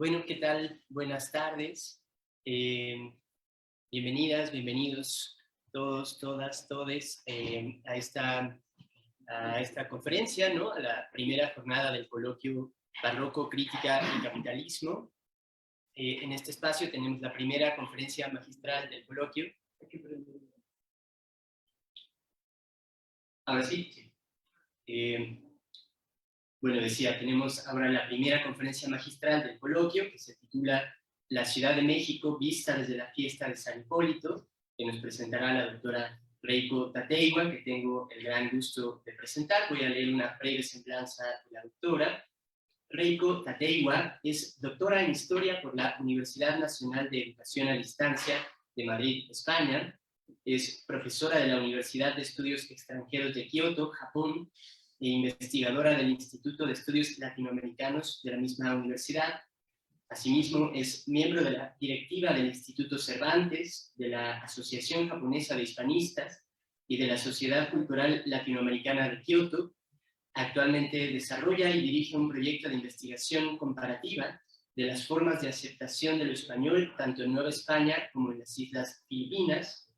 Bueno, ¿qué tal? Buenas tardes. Bienvenidas, bienvenidos todos, todas, todes a esta conferencia, ¿no? A la primera jornada del coloquio Barroco, Crítica y Capitalismo. En este espacio tenemos la primera conferencia magistral del coloquio. Ahora sí. Bueno, decía, tenemos ahora la primera conferencia magistral del coloquio, que se titula La Ciudad de México, vista desde la fiesta de San Hipólito, que nos presentará la doctora Reiko Tateiwa, que tengo el gran gusto de presentar. Voy a leer una breve semblanza de la doctora. Reiko Tateiwa es doctora en Historia por la Universidad Nacional de Educación a Distancia de Madrid, España. Es profesora de la Universidad de Estudios Extranjeros de Kioto, Japón, e investigadora del Instituto de Estudios Latinoamericanos de la misma universidad. Asimismo, es miembro de la directiva del Instituto Cervantes, de la Asociación Japonesa de Hispanistas y de la Sociedad Cultural Latinoamericana de Kioto. Actualmente desarrolla y dirige un proyecto de investigación comparativa de las formas de aceptación de lo español, tanto en Nueva España como en las Islas Filipinas.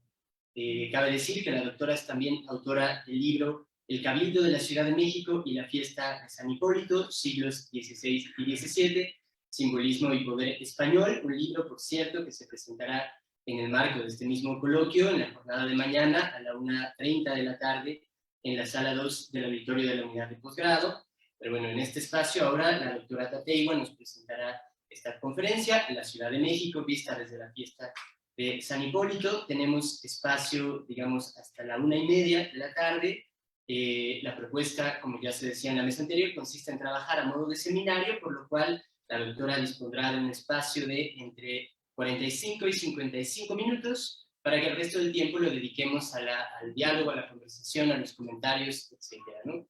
Cabe decir que la doctora es también autora del libro El Cabildo de la Ciudad de México y la Fiesta de San Hipólito, siglos XVI y XVII, Simbolismo y Poder Español, un libro, por cierto, que se presentará en el marco de este mismo coloquio en la jornada de mañana a la 1:30 de la tarde en la sala 2 del auditorio de la unidad de posgrado. Pero bueno, en este espacio ahora la doctora Tateiwa nos presentará esta conferencia en la Ciudad de México, vista desde la fiesta de San Hipólito. Tenemos espacio, digamos, hasta la 1:30 de la tarde. La propuesta, como ya se decía en la mesa anterior, consiste en trabajar a modo de seminario, por lo cual la doctora dispondrá de un espacio de entre 45 y 55 minutos para que el resto del tiempo lo dediquemos al diálogo, a la conversación, a los comentarios, etcétera, ¿no?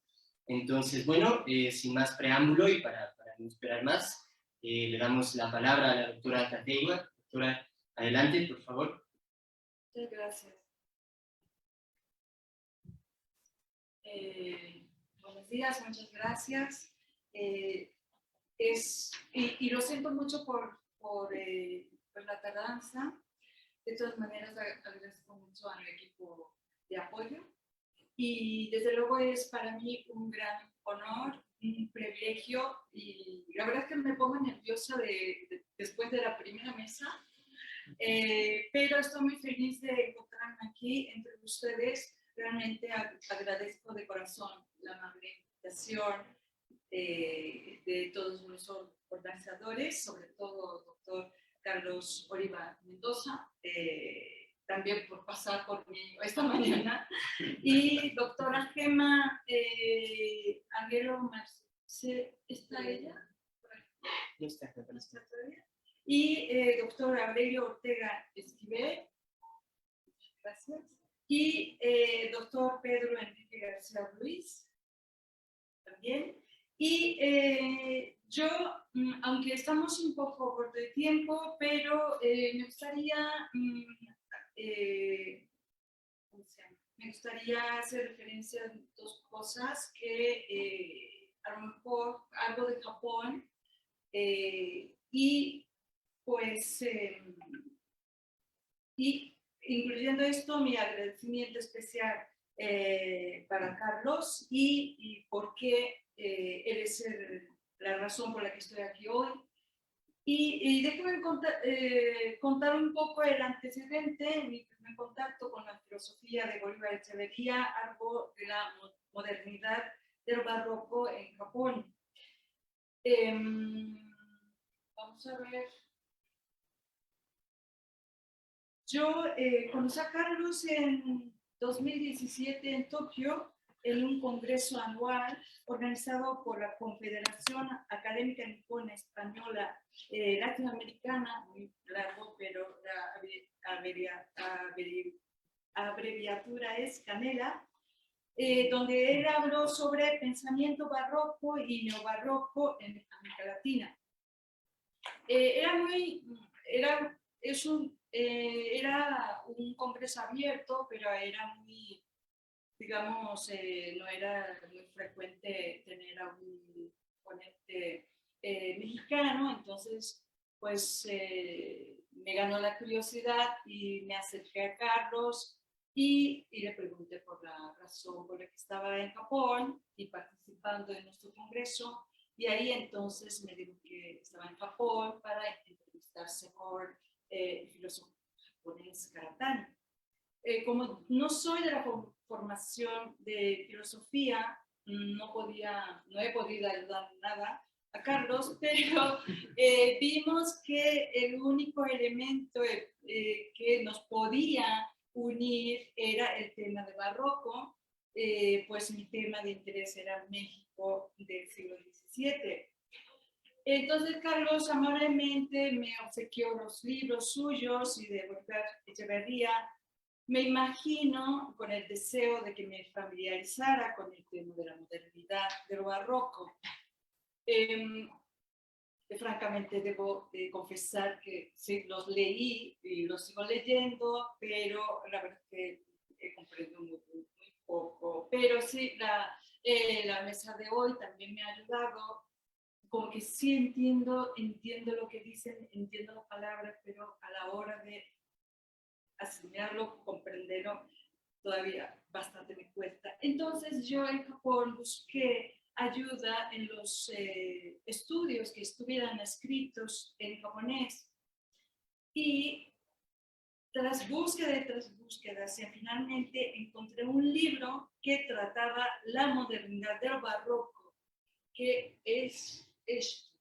Entonces, bueno, sin más preámbulo y para no esperar más, le damos la palabra a la doctora Tateiwa. Doctora, adelante, por favor. Muchas gracias. Buenos días, muchas gracias. Y lo siento mucho por la tardanza. De todas maneras, agradezco mucho al equipo de apoyo. Y desde luego es para mí un gran honor, un privilegio. Y la verdad es que me pongo nerviosa después de la primera mesa. Pero estoy muy feliz de encontrarme aquí entre ustedes. Realmente agradezco de corazón la amable invitación de todos los organizadores, sobre todo el doctor Carlos Oliva Mendoza, también por pasar por mí esta mañana, y doctora Gema Anguero Marce, ¿está ella? No está todavía. Y doctor Aurelio Ortega Esquivel, gracias. Y doctor Pedro Enrique García Ruiz, también. Y yo, aunque estamos un poco corto de tiempo, pero me gustaría, me gustaría hacer referencia a dos cosas que a lo mejor algo de Japón y pues y incluyendo esto mi agradecimiento especial para Carlos y por qué él es la razón por la que estoy aquí hoy. Y déjenme contar un poco el antecedente, mi primer contacto con la filosofía de Bolívar Echeverría, algo de la modernidad del barroco en Japón. Vamos a ver. Yo conocí a Carlos en 2017 en Tokio, en un congreso anual organizado por la Confederación Académica Nipona Española Latinoamericana, muy largo, pero la abreviatura es CANELA, donde él habló sobre pensamiento barroco y neobarroco en América Latina. Era un congreso abierto, pero era muy, digamos, no era muy frecuente tener a un ponente mexicano, entonces pues me ganó la curiosidad y me acerqué a Carlos y le pregunté por la razón por la que estaba en Japón y participando en nuestro congreso, y ahí entonces me dijo que estaba en Japón para entrevistarse con el filósofo japonés Karatani. Como no soy de la formación de filosofía, no he podido ayudar nada a Carlos, pero vimos que el único elemento que nos podía unir era el tema de barroco, pues mi tema de interés era México del siglo XVII. Entonces Carlos amablemente me obsequió los libros suyos y de Bolívar Echeverría. Me imagino con el deseo de que me familiarizara con el tema de la modernidad, de lo barroco. Francamente debo confesar que sí, los leí y los sigo leyendo, pero la verdad es que he comprendido muy poco. Pero sí, la mesa de hoy también me ha ayudado, como que sí entiendo lo que dicen, entiendo las palabras, pero a la hora de asimilarlo, comprenderlo, todavía bastante me cuesta. Entonces yo en Japón busqué ayuda en los estudios que estuvieran escritos en japonés, y tras búsquedas, finalmente encontré un libro que trataba la modernidad del barroco, que es esto.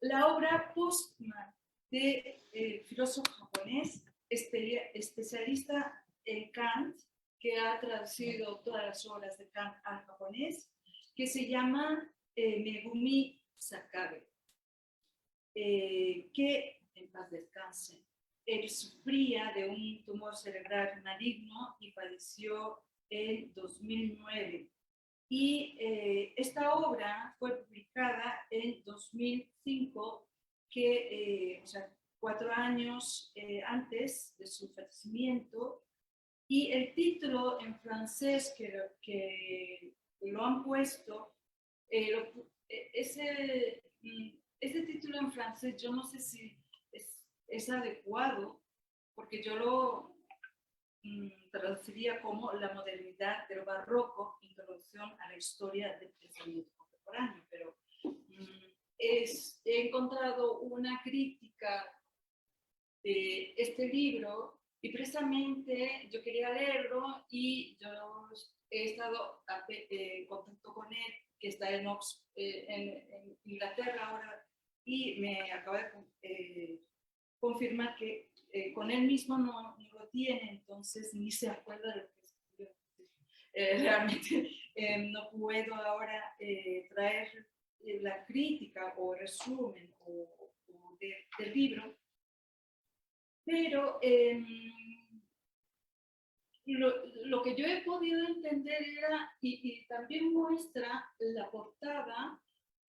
La obra póstuma de filósofo japonés, especialista en Kant, que ha traducido todas las obras de Kant al japonés, que se llama Megumi Sakabe, que en paz descanse. Él sufría de un tumor cerebral maligno y falleció en 2009. Y esta obra fue publicada en 2005, o sea, 4 años antes de su fallecimiento, y el título en francés que lo han puesto, ese título en francés yo no sé si es adecuado, porque yo lo traduciría como La modernidad del barroco, introducción a la historia del pensamiento contemporáneo, pero he encontrado una crítica de este libro y precisamente yo quería leerlo, y yo he estado en contacto con él, que está en Inglaterra ahora, y me acaba de confirmar que con él mismo no lo tiene, entonces ni se acuerda de lo que escribió. Realmente no puedo ahora traer la crítica o resumen del libro, pero lo que yo he podido entender era, y también muestra la portada,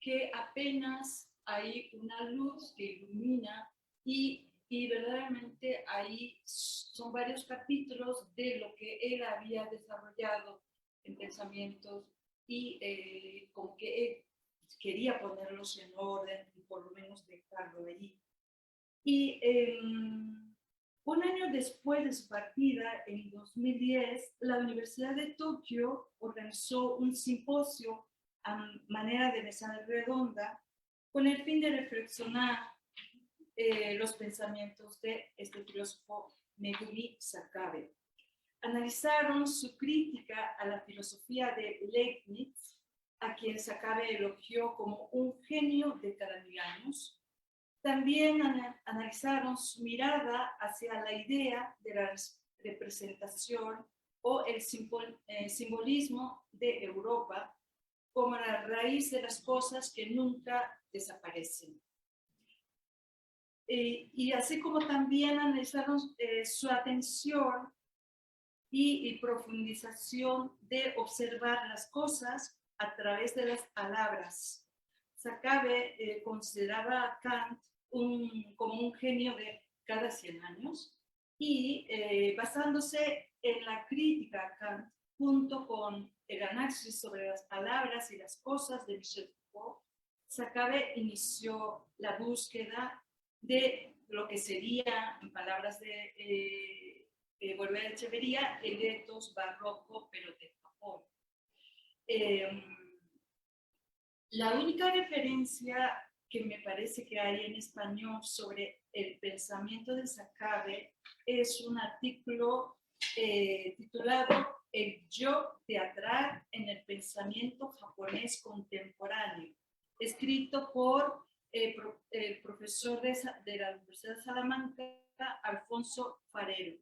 que apenas hay una luz que ilumina, y verdaderamente ahí son varios capítulos de lo que él había desarrollado en pensamientos, y como que él quería ponerlos en orden y por lo menos dejarlo ahí. Y un año después de su partida, en 2010, la Universidad de Tokio organizó un simposio a manera de mesa redonda con el fin de reflexionar los pensamientos de este filósofo Megumi Sakabe. Analizaron su crítica a la filosofía de Leibniz, a quien Sakabe elogió como un genio de cada 1000 años. También analizaron su mirada hacia la idea de la representación o el simbolismo de Europa como la raíz de las cosas que nunca desaparecen. Y así como también analizaron su atención y profundización de observar las cosas a través de las palabras. Sakabe consideraba a Kant como un genio de cada 100 años, y basándose en la crítica a Kant junto con el análisis sobre las palabras y las cosas de Michel Foucault, Saccabe inició la búsqueda de lo que sería, en palabras de Volver a Echeverría, el ethos barroco, pero de Japón. La única referencia que me parece que hay en español sobre el pensamiento de Saccabe es un artículo titulado El yo teatral en el pensamiento japonés contemporáneo, escrito por el profesor de la Universidad de Salamanca, Alfonso Farero.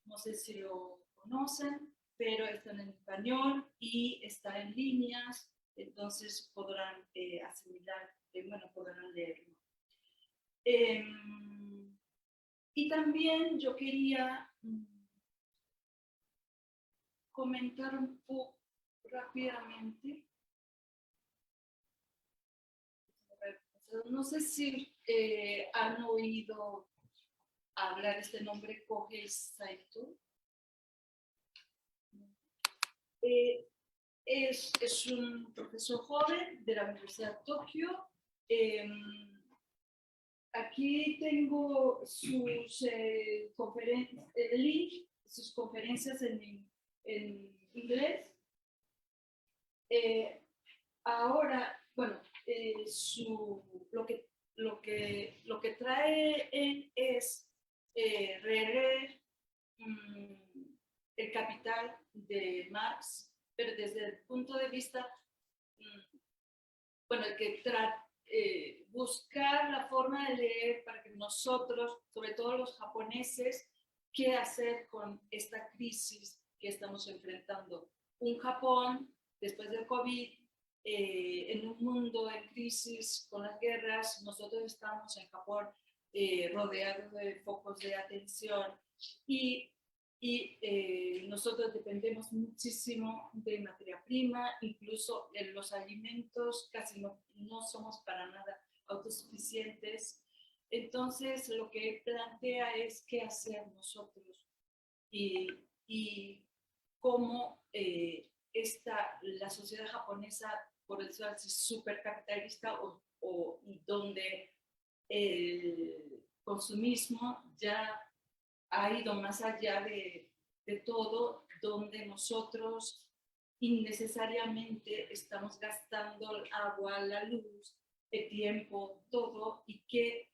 No sé si lo conocen, pero está en español y está en líneas, entonces podrán asimilar, bueno, podrán leerlo. Y también yo quería comentar un poco rápidamente. No sé si han oído hablar este nombre, Kohei Saito. Es un profesor joven de la Universidad de Tokio. Aquí tengo sus el link, sus conferencias en inglés. Ahora, bueno, lo que trae él es releer El Capital de Marx, pero desde el punto de vista, bueno, el que buscar la forma de leer para que nosotros, sobre todo los japoneses, qué hacer con esta crisis que estamos enfrentando. Un Japón, después del COVID, en un mundo en crisis con las guerras, nosotros estamos en Japón rodeados de focos de atención y nosotros dependemos muchísimo de materia prima, incluso en los alimentos casi no somos para nada autosuficientes. Entonces lo que plantea es qué hacer nosotros y cómo la sociedad japonesa, por decirlo así, supercapitalista y donde el consumismo ya ha ido más allá de todo, donde nosotros innecesariamente estamos gastando el agua, la luz, el tiempo, todo, y que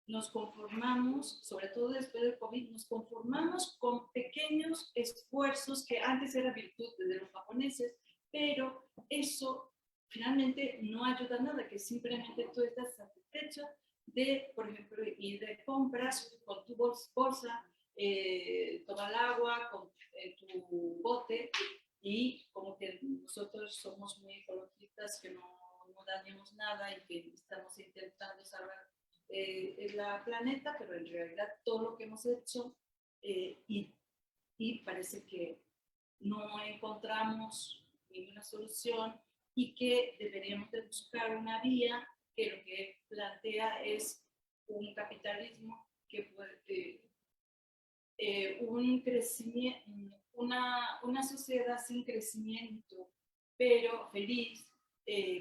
nos conformamos, sobre todo después del COVID, nos conformamos con pequeños esfuerzos que antes era virtud de los japoneses, pero eso finalmente no ayuda a nada, que simplemente tú estás satisfecho de, por ejemplo, ir de compras con tu bolsa, tomar agua con tu bote y como que nosotros somos muy ecologistas, que no dañemos nada y que estamos intentando salvar el planeta, pero en realidad todo lo que hemos hecho y parece que no encontramos ninguna solución y que deberíamos de buscar una vía que lo que plantea es un capitalismo que puede un crecimiento, una sociedad sin crecimiento, pero feliz,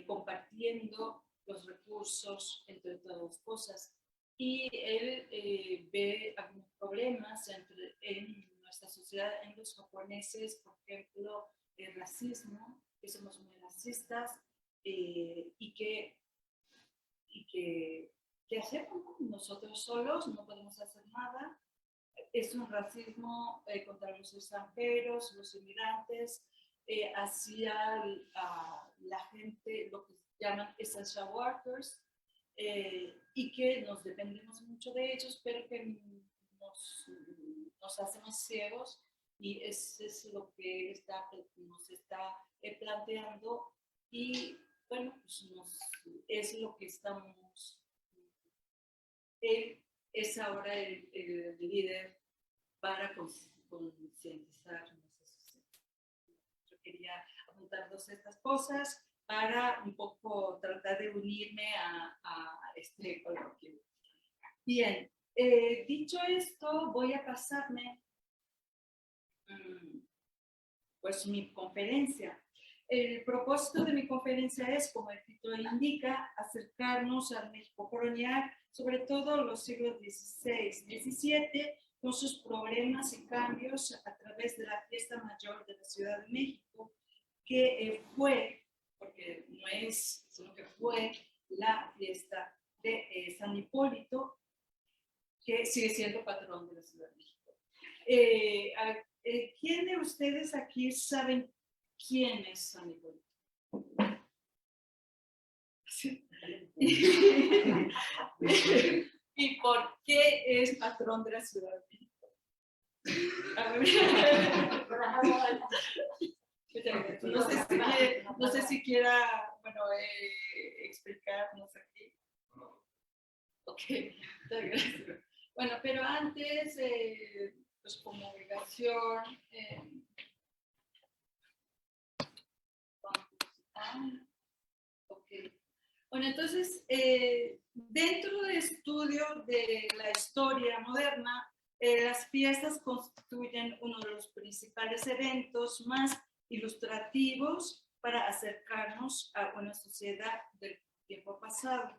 compartiendo los recursos entre todas las cosas. Y él ve algunos problemas en nuestra sociedad, en los japoneses, por ejemplo, el racismo, que somos muy racistas, y que ¿qué hacemos? Nosotros solos no podemos hacer nada. Es un racismo contra los extranjeros, los inmigrantes, hacia la gente, lo que llaman essential workers, y que nos dependemos mucho de ellos, pero que nos hacemos ciegos, y eso es lo que nos está planteando, y bueno, pues es lo que estamos... Él es ahora el líder para concientizar nuestra sociedad. Yo quería apuntar dos de estas cosas para un poco tratar de unirme a este coloquio. Bien, dicho esto, voy a pasarme pues mi conferencia. El propósito de mi conferencia es, como el título indica, acercarnos al México colonial, sobre todo los siglos XVI, XVII, con sus problemas y cambios a través de la fiesta mayor de la Ciudad de México, que fue, porque no es, sino que fue la fiesta de San Hipólito, que sigue siendo patrón de la Ciudad de México. ¿Quién de ustedes aquí saben quién es San Hipólito? Sí. ¿Y por qué es patrón de la Ciudad de México? No sé si quiera, bueno, explicarnos aquí. Ok, gracias. Bueno, pero antes, pues como obligación, ok. Bueno, entonces, dentro del estudio de la historia moderna, las fiestas constituyen uno de los principales eventos más ilustrativos para acercarnos a una sociedad del tiempo pasado.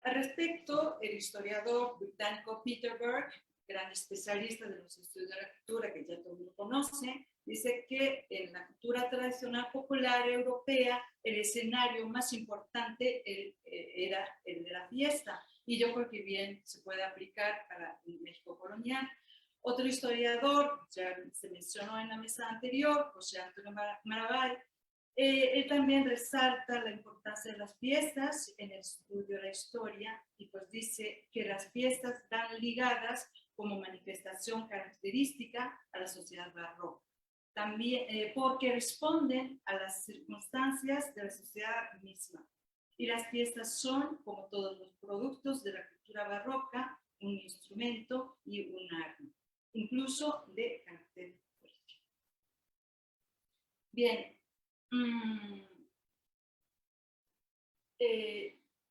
Al respecto, el historiador británico Peter Burke, gran especialista de los estudios de la cultura, que ya todo el mundo conoce, dice que en la cultura tradicional popular europea el escenario más importante era el de la fiesta, y yo creo que bien se puede aplicar para el México colonial. Otro historiador, ya se mencionó en la mesa anterior, José Antonio Maravall, él también resalta la importancia de las fiestas en el estudio de la historia y pues dice que las fiestas están ligadas como manifestación característica a la sociedad barroca. También porque responden a las circunstancias de la sociedad misma. Y las fiestas son, como todos los productos de la cultura barroca, un instrumento y un arma, incluso de carácter político. Bien.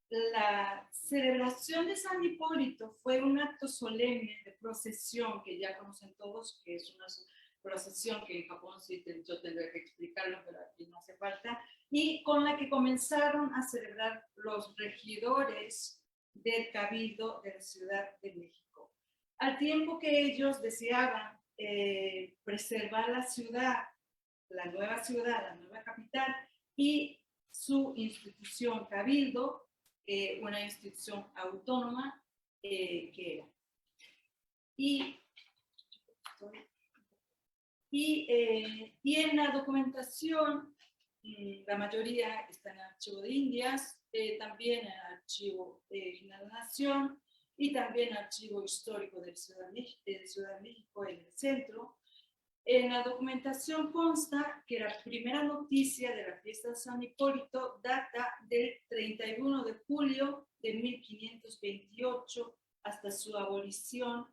La celebración de San Hipólito fue un acto solemne de procesión que ya conocen todos, que es una procesión que en Japón sí yo tendré que explicarlo, pero aquí no hace falta, y con la que comenzaron a celebrar los regidores del Cabildo de la Ciudad de México. Al tiempo que ellos deseaban preservar la ciudad, la nueva capital, y su institución Cabildo, una institución autónoma que era. Y en la documentación, la mayoría está en el Archivo de Indias, también en el Archivo General de la Nación y también el Archivo Histórico de Ciudad de México en el centro. En la documentación consta que la primera noticia de la fiesta de San Hipólito data del 31 de julio de 1528 hasta su abolición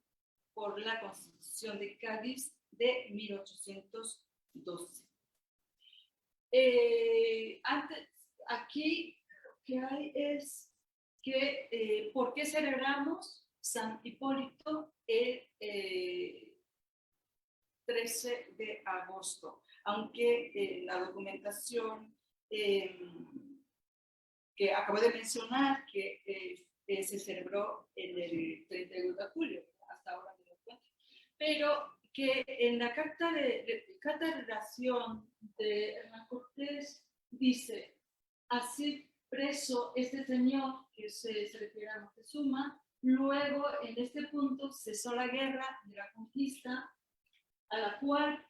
por la Constitución de Cádiz de 1812. Aquí lo que hay es que ¿por qué celebramos San Hipólito el 13 de agosto? Aunque la documentación que acabo de mencionar, que se celebró en el 31 de julio, hasta ahora me doy cuenta, pero que en la carta de relación de Hernán Cortés dice: así preso este señor, que se refiere a Moctezuma, luego en este punto cesó la guerra de la conquista, a la cual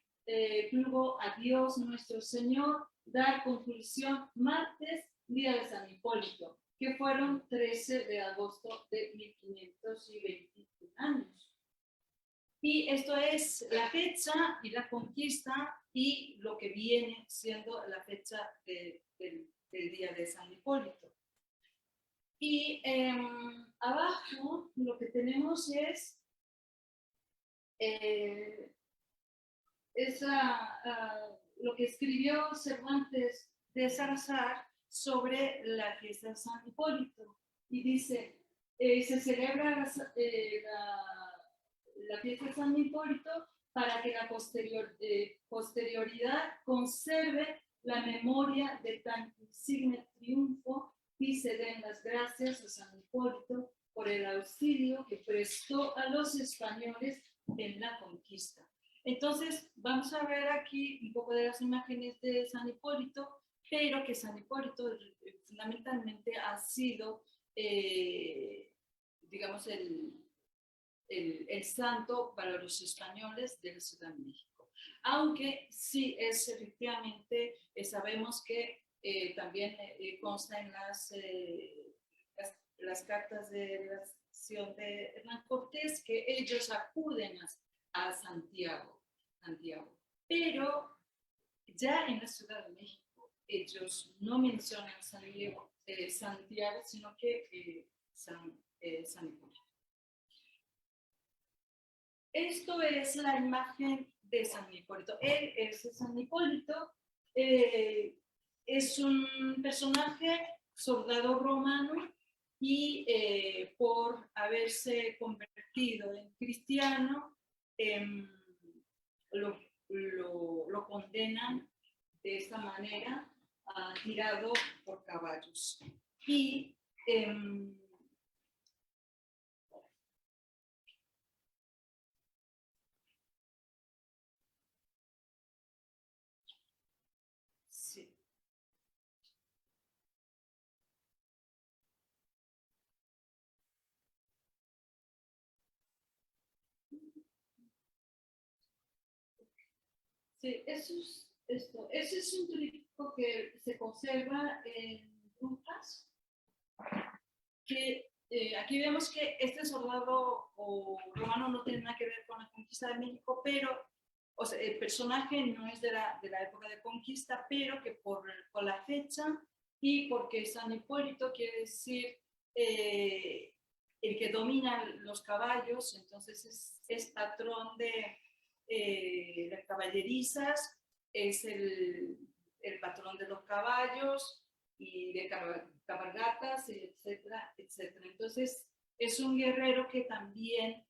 plugo a Dios nuestro Señor dar conclusión martes, día de San Hipólito, que fueron 13 de agosto de 1521 años. Y esto es la fecha y la conquista y lo que viene siendo la fecha del día de San Hipólito. Y abajo lo que tenemos es lo que escribió Cervantes de Salazar sobre la fiesta de San Hipólito. Y dice, se celebra la fiesta de San Hipólito para que la posterioridad conserve la memoria de tan insigne triunfo y se den las gracias a San Hipólito por el auxilio que prestó a los españoles en la conquista. Entonces, vamos a ver aquí un poco de las imágenes de San Hipólito, pero que San Hipólito fundamentalmente ha sido, digamos, el santo para los españoles de la Ciudad de México. Aunque sí es efectivamente, sabemos que también consta en las cartas de relación de Hernán Cortés que ellos acuden a Santiago. Pero ya en la Ciudad de México ellos no mencionan Santiago, sino que San Hipólito. Esto es la imagen de San Hipólito. Él es San Hipólito, es un personaje soldado romano y por haberse convertido en cristiano, lo condenan de esta manera, tirado por caballos. Y sí. Sí, ese es un tríptico que se conserva en Brujas, que aquí vemos que este soldado romano no tiene nada que ver con la conquista de México, pero, o sea, el personaje no es de la época de conquista, pero que por la fecha y porque San Hipólito quiere decir el que domina los caballos, entonces es patrón de las caballerizas, es el patrón de los caballos y de cabalgatas, etcétera, etcétera. Entonces, es un guerrero que también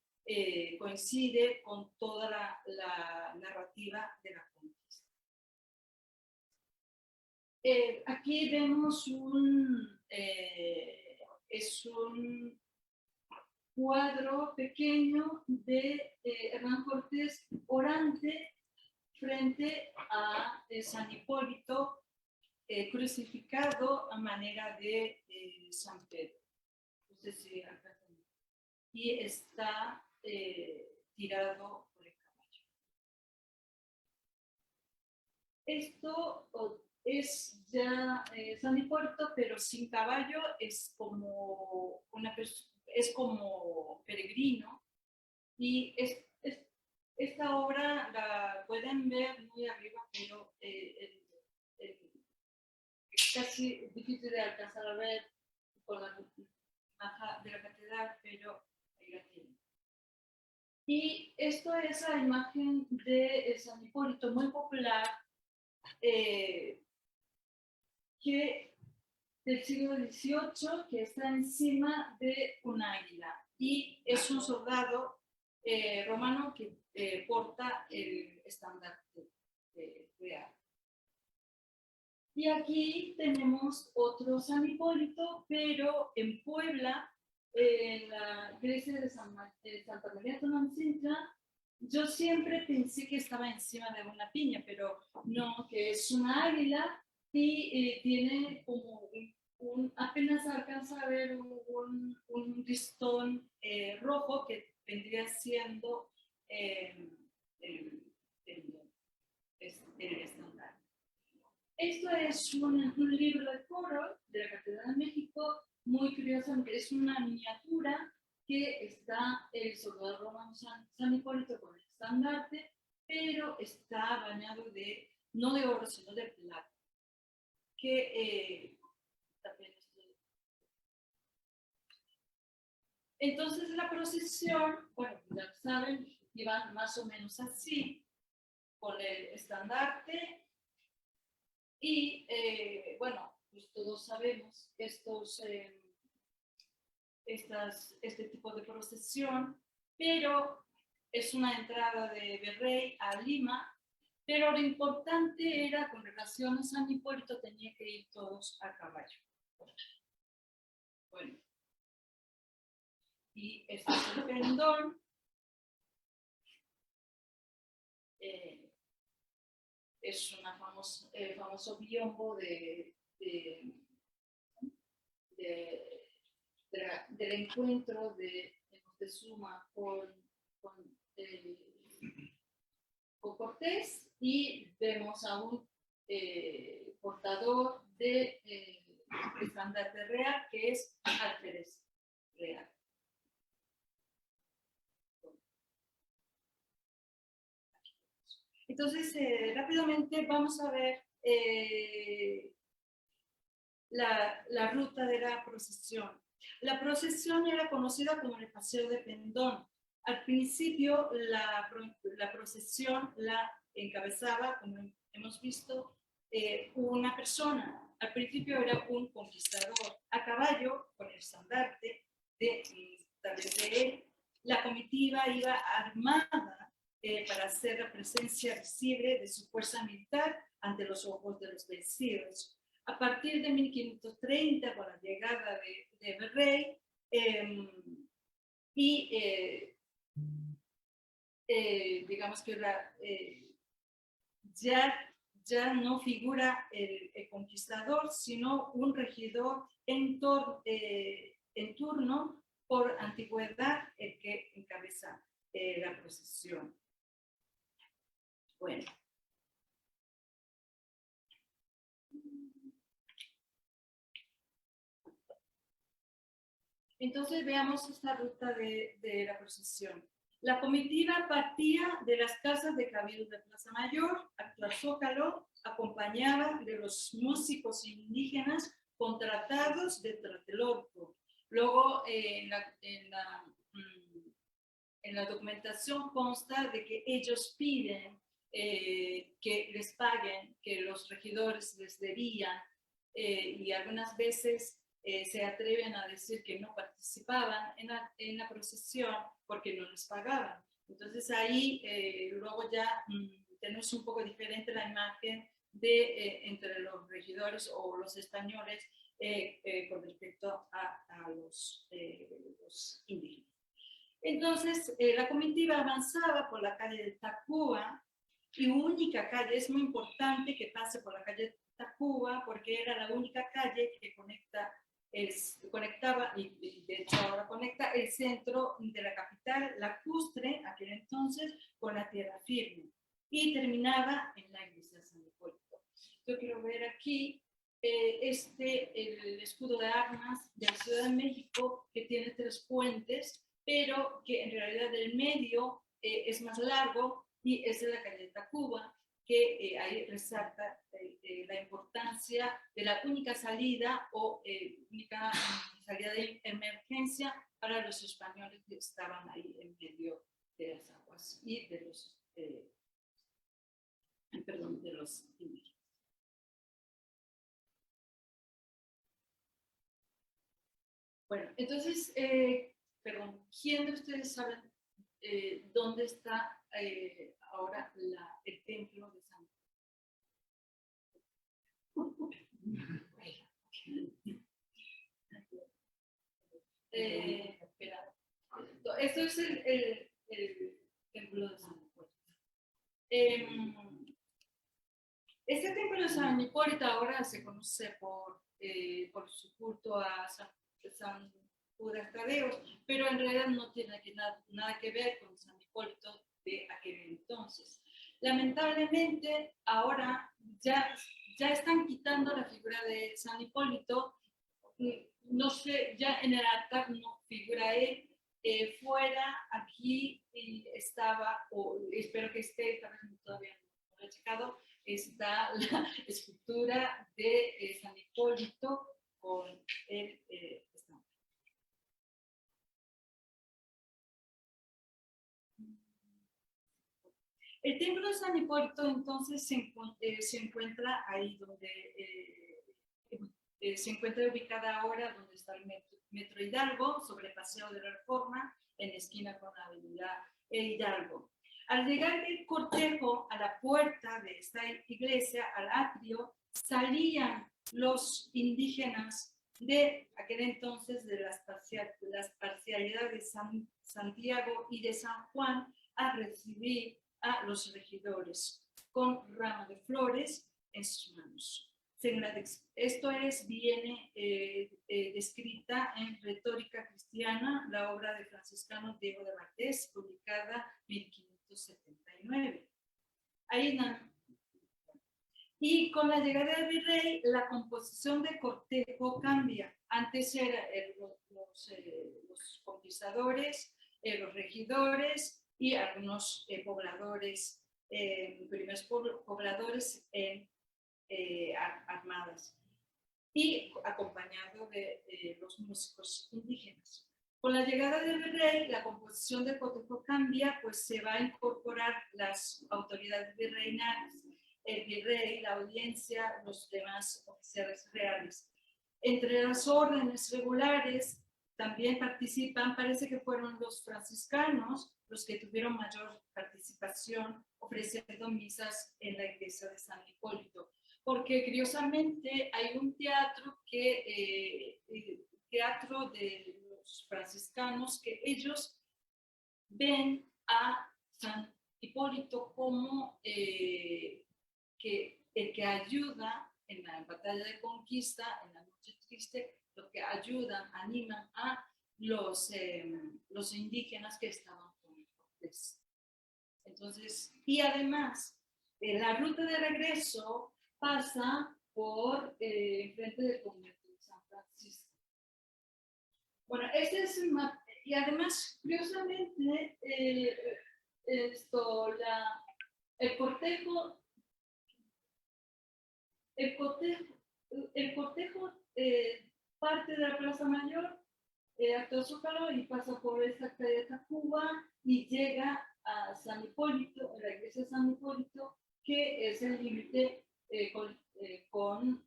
coincide con toda la narrativa de la conquista. Aquí vemos es un cuadro pequeño de Hernán Cortés orante frente a San Hipólito crucificado a manera de San Pedro. No sé si alcanzan. Y está tirado por el caballo. Esto es ya San Hipólito, pero sin caballo, es como peregrino. Y esta obra la pueden ver muy arriba, pero es casi difícil de alcanzar a ver por la baja de la catedral, pero ahí la tienen. Y esto es la imagen de San Hipólito, muy popular, que del siglo XVIII, que está encima de un águila. Y es un soldado romano que porta el estandarte real. Y aquí tenemos otro San Hipólito, pero en Puebla, en la iglesia de Santa María Tonantzintla. Yo siempre pensé que estaba encima de una piña, pero no, que es una águila y tiene como apenas alcanza a ver un listón rojo que vendría siendo el estandarte. Esto es un libro de coro de la Catedral de México, muy curioso, es una miniatura que está el soldado romano San Hipólito con el estandarte, pero está bañado no de oro, sino de plata. Entonces la procesión, bueno, ya saben, iban más o menos así, con el estandarte. Y bueno, pues todos sabemos este tipo de procesión, pero es una entrada de Virrey a Lima pero lo importante era, con relación a San Hipólito, tenía que ir todos a caballo. Bueno, y este es el pendón. Es un famoso biombo del encuentro de Moctezuma con Cortés, y vemos a un portador de estandarte real, que es Alférez Real. Entonces, rápidamente vamos a ver la ruta de la procesión. La procesión era conocida como el Paseo de Pendón. Al principio, la procesión la encabezaba, como hemos visto, una persona. Al principio era un conquistador a caballo con el estandarte tal vez de él. La comitiva iba armada para hacer la presencia visible de su fuerza militar ante los ojos de los vencidos. A partir de 1530, con la llegada de Berrey, digamos que ya no figura el conquistador, sino un regidor en turno, por antigüedad, el que encabeza la procesión. Bueno. Entonces veamos esta ruta de la procesión. La comitiva partía de las casas de Cabildo de Plaza Mayor, actual Zócalo, acompañada de los músicos indígenas contratados de Tlatelolco. Luego en la documentación consta de que ellos piden que les paguen, que los regidores les debían, y algunas veces se atreven a decir que no participaban en la procesión porque no les pagaban. Entonces ahí luego ya tenemos un poco diferente la imagen entre los regidores o los españoles con respecto a los indígenas. Entonces la comitiva avanzaba por la calle de Tacuba, y única calle, es muy importante que pase por la calle de Tacuba porque era la única calle que conectaba, y de hecho ahora conecta, el centro de la capital lacustre, aquel entonces, con la tierra firme, y terminaba en la iglesia de San Hipólito. Yo quiero ver aquí el escudo de armas de la Ciudad de México, que tiene 3 puentes, pero que en realidad el medio es más largo, y es de la calle de Tacuba, que ahí resalta la importancia de la única salida única salida de emergencia para los españoles que estaban ahí en medio de las aguas y de los indígenas. Bueno, entonces, ¿quién de ustedes sabe dónde está ahora el templo de San espera. Esto es el templo de San Hipólito. Este templo de San Hipólito ahora se conoce por su culto a San Judas Tadeo, pero en realidad no tiene nada que ver con San Hipólito de aquel entonces. Lamentablemente, ahora ya están quitando la figura de San Hipólito. No sé, ya en el altar no figura él. Fuera, aquí estaba, o espero que esté, tal vez todavía no lo he checado, está la escultura de San Hipólito con el estampa. El templo de San Hipólito entonces se encuentra ahí donde se encuentra ubicada ahora, donde está el Metro Hidalgo, sobre el Paseo de la Reforma, en esquina con la avenida Hidalgo. Al llegar el cortejo a la puerta de esta iglesia, al atrio, salían los indígenas de aquel entonces de las parcialidades de Santiago y de San Juan a recibir a los regidores con rama de flores en sus manos. Esto viene descrita en Retórica Cristiana, la obra de franciscano Diego de Valdés, publicada en 1579. Y con la llegada del virrey, la composición de cortejo cambia. Antes eran los conquistadores, los regidores y algunos pobladores, primeros pobladores armadas, y acompañado de los músicos indígenas. Con la llegada del virrey, la composición del cortejo cambia, pues se va a incorporar las autoridades virreinales, el virrey, la audiencia, los demás oficiales reales. Entre las órdenes regulares también participan, parece que fueron los franciscanos los que tuvieron mayor participación ofreciendo misas en la iglesia de San Hipólito, porque curiosamente hay un teatro teatro de los franciscanos, que ellos ven a San Hipólito como el que ayuda en la batalla de conquista, en la noche triste, lo que ayudan, animan a los indígenas que estaban con Cortés. Entonces, y además, la ruta de regreso pasa por frente del convento de San Francisco. Bueno, este es el mapa. Y además, curiosamente, el cortejo parte de la Plaza Mayor, Acto Zócalo, y pasa por esta calle de Tacuba y llega a San Hipólito, a la iglesia de San Hipólito, que es el límite con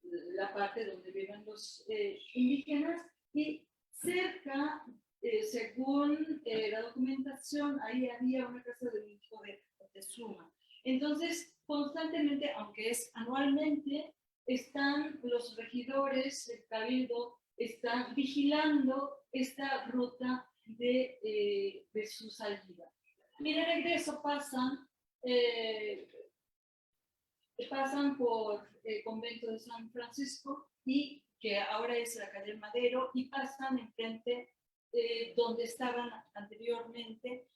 la parte donde viven los indígenas, y cerca, según la documentación, ahí había una casa del hijo de Moctezuma. Entonces, constantemente, aunque es anualmente, están los regidores, el cabildo, están vigilando esta ruta de su salida. Y de regreso pasan por el convento de San Francisco, y que ahora es la calle Madero, y pasan enfrente donde estaban anteriormente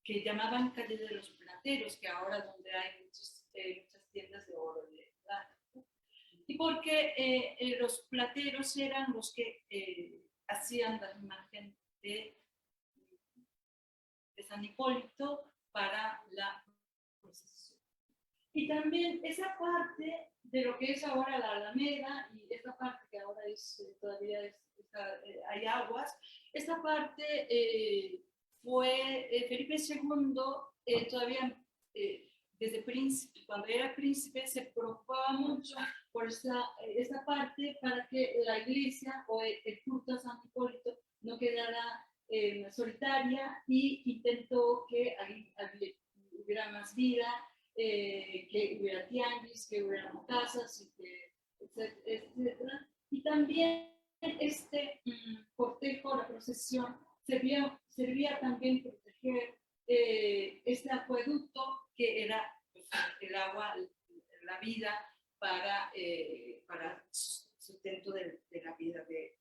que llamaban calle de los plateros, que ahora donde hay muchas tiendas de oro de plata. Y porque los plateros eran los que hacían la imagen de San Hipólito para la procesión. Y también esa parte de lo que es ahora la Alameda, y esta parte que ahora todavía hay aguas, esta parte fue Felipe II, todavía desde príncipe, cuando era príncipe, se preocupaba mucho por esta parte para que la iglesia o el culto a San Hipólito no quedara solitaria, y intentó que hubiera más vida, que hubiera tianguis, que hubiera casas, etcétera. Y también este cortejo, la procesión, servía también proteger este acueducto que era pues, el agua, la vida para sustento de la vida de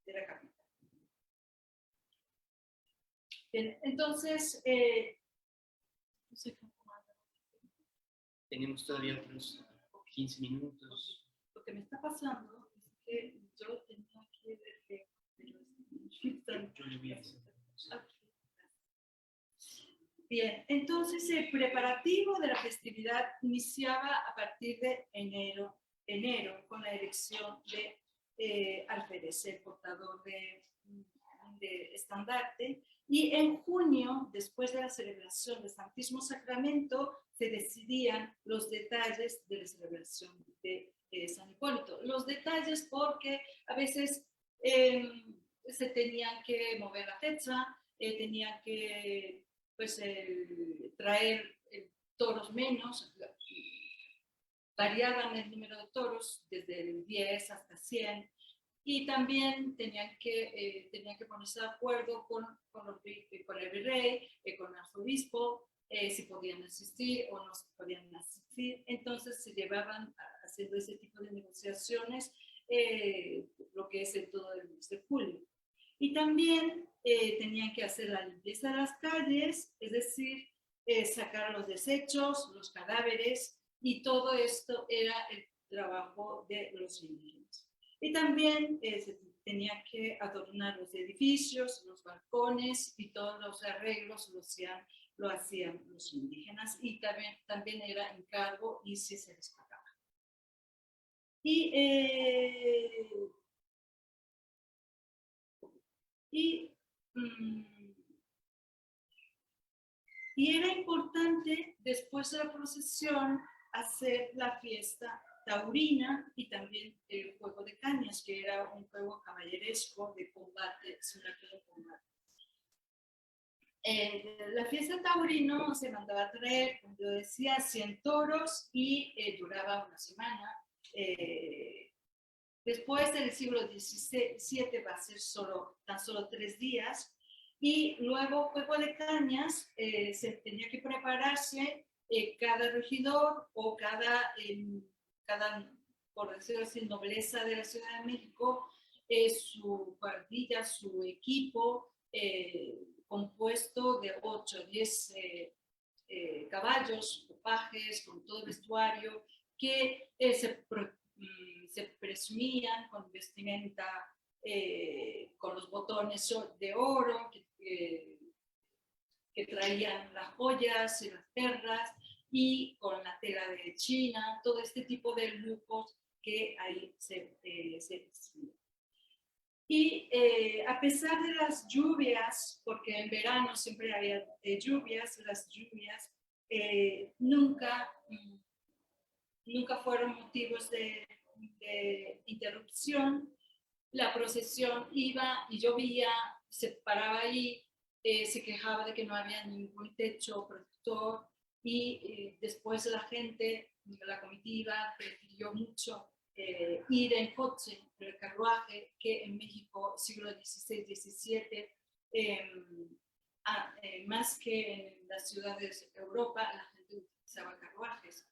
la capital. Bien, entonces, no sé cómo. Tenemos todavía otros 15 minutos. Lo que me está pasando es que yo tenía que ver, pero yo le voy a hacer. Bien, entonces el preparativo de la festividad iniciaba a partir de enero con la elección de alférez, el portador de estandarte, y en junio, después de la celebración del Santísimo Sacramento, se decidían los detalles de la celebración de San Hipólito. Los detalles porque a veces se tenían que mover la fecha, tenían que pues, traer toros menos, variaban el número de toros desde el 10 hasta 100, y también tenían que ponerse de acuerdo con el virrey, con el arzobispo, si podían asistir o no podían asistir. Entonces se llevaban haciendo ese tipo de negociaciones lo que es todo el mes de julio. Y también tenían que hacer la limpieza de las calles, es decir, sacar los desechos, los cadáveres, y todo esto era el trabajo de los indígenas. Y también se tenía que adornar los edificios, los balcones, y todos los arreglos lo hacían los indígenas, y también era encargo y si se les pagaba. Y era importante, después de la procesión, hacer la fiesta taurina y también el juego de cañas, que era un juego caballeresco de combate, de combate. La fiesta taurina se mandaba a traer, como yo decía, 100 toros y duraba una semana. Después del siglo XVII va a ser tan solo 3 días. Y luego juego de cañas, se tenía que prepararse cada regidor o cada, por decirlo así, nobleza de la Ciudad de México, su cuadrilla, su equipo, compuesto de 8 o 10 caballos, pajes, con todo vestuario, que se presumían con vestimenta, con los botones de oro, que traían las joyas y las perlas, y con la tela de China, todo este tipo de lujos que ahí se presumían. Y a pesar de las lluvias, porque en verano siempre había lluvias, las lluvias nunca fueron motivos de interrupción. La procesión iba y llovía, se paraba ahí, se quejaba de que no había ningún techo protector, y después la gente, la comitiva, prefirió mucho ir en coche, en el carruaje, que en México, siglo XVI-XVII, más que en las ciudades de Europa, la gente utilizaba carruajes.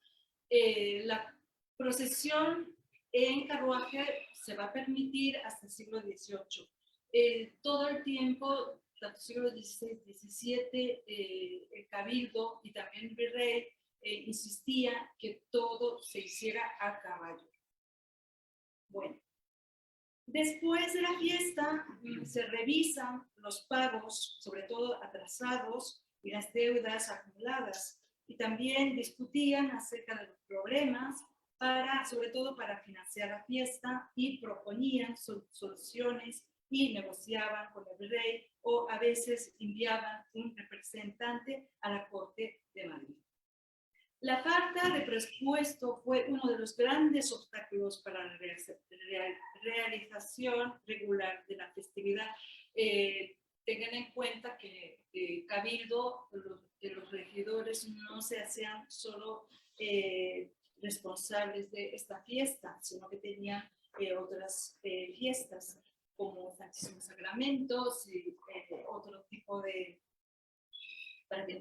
La procesión en carruaje se va a permitir hasta el siglo XVIII. Todo el tiempo, tanto siglo XVI, XVII, el cabildo y también el virrey insistía que todo se hiciera a caballo. Bueno, después de la fiesta se revisan los pagos, sobre todo atrasados, y las deudas acumuladas, y también discutían acerca de los problemas, sobre todo para financiar la fiesta, y proponían soluciones y negociaban con el rey, o a veces enviaban un representante a la corte de Madrid. La falta de presupuesto fue uno de los grandes obstáculos para la realización regular de la festividad. Tengan en cuenta que cabildo, los regidores no se hacían solo responsables de esta fiesta, sino que tenían otras fiestas como Santísimo Sacramento y otro tipo de, para que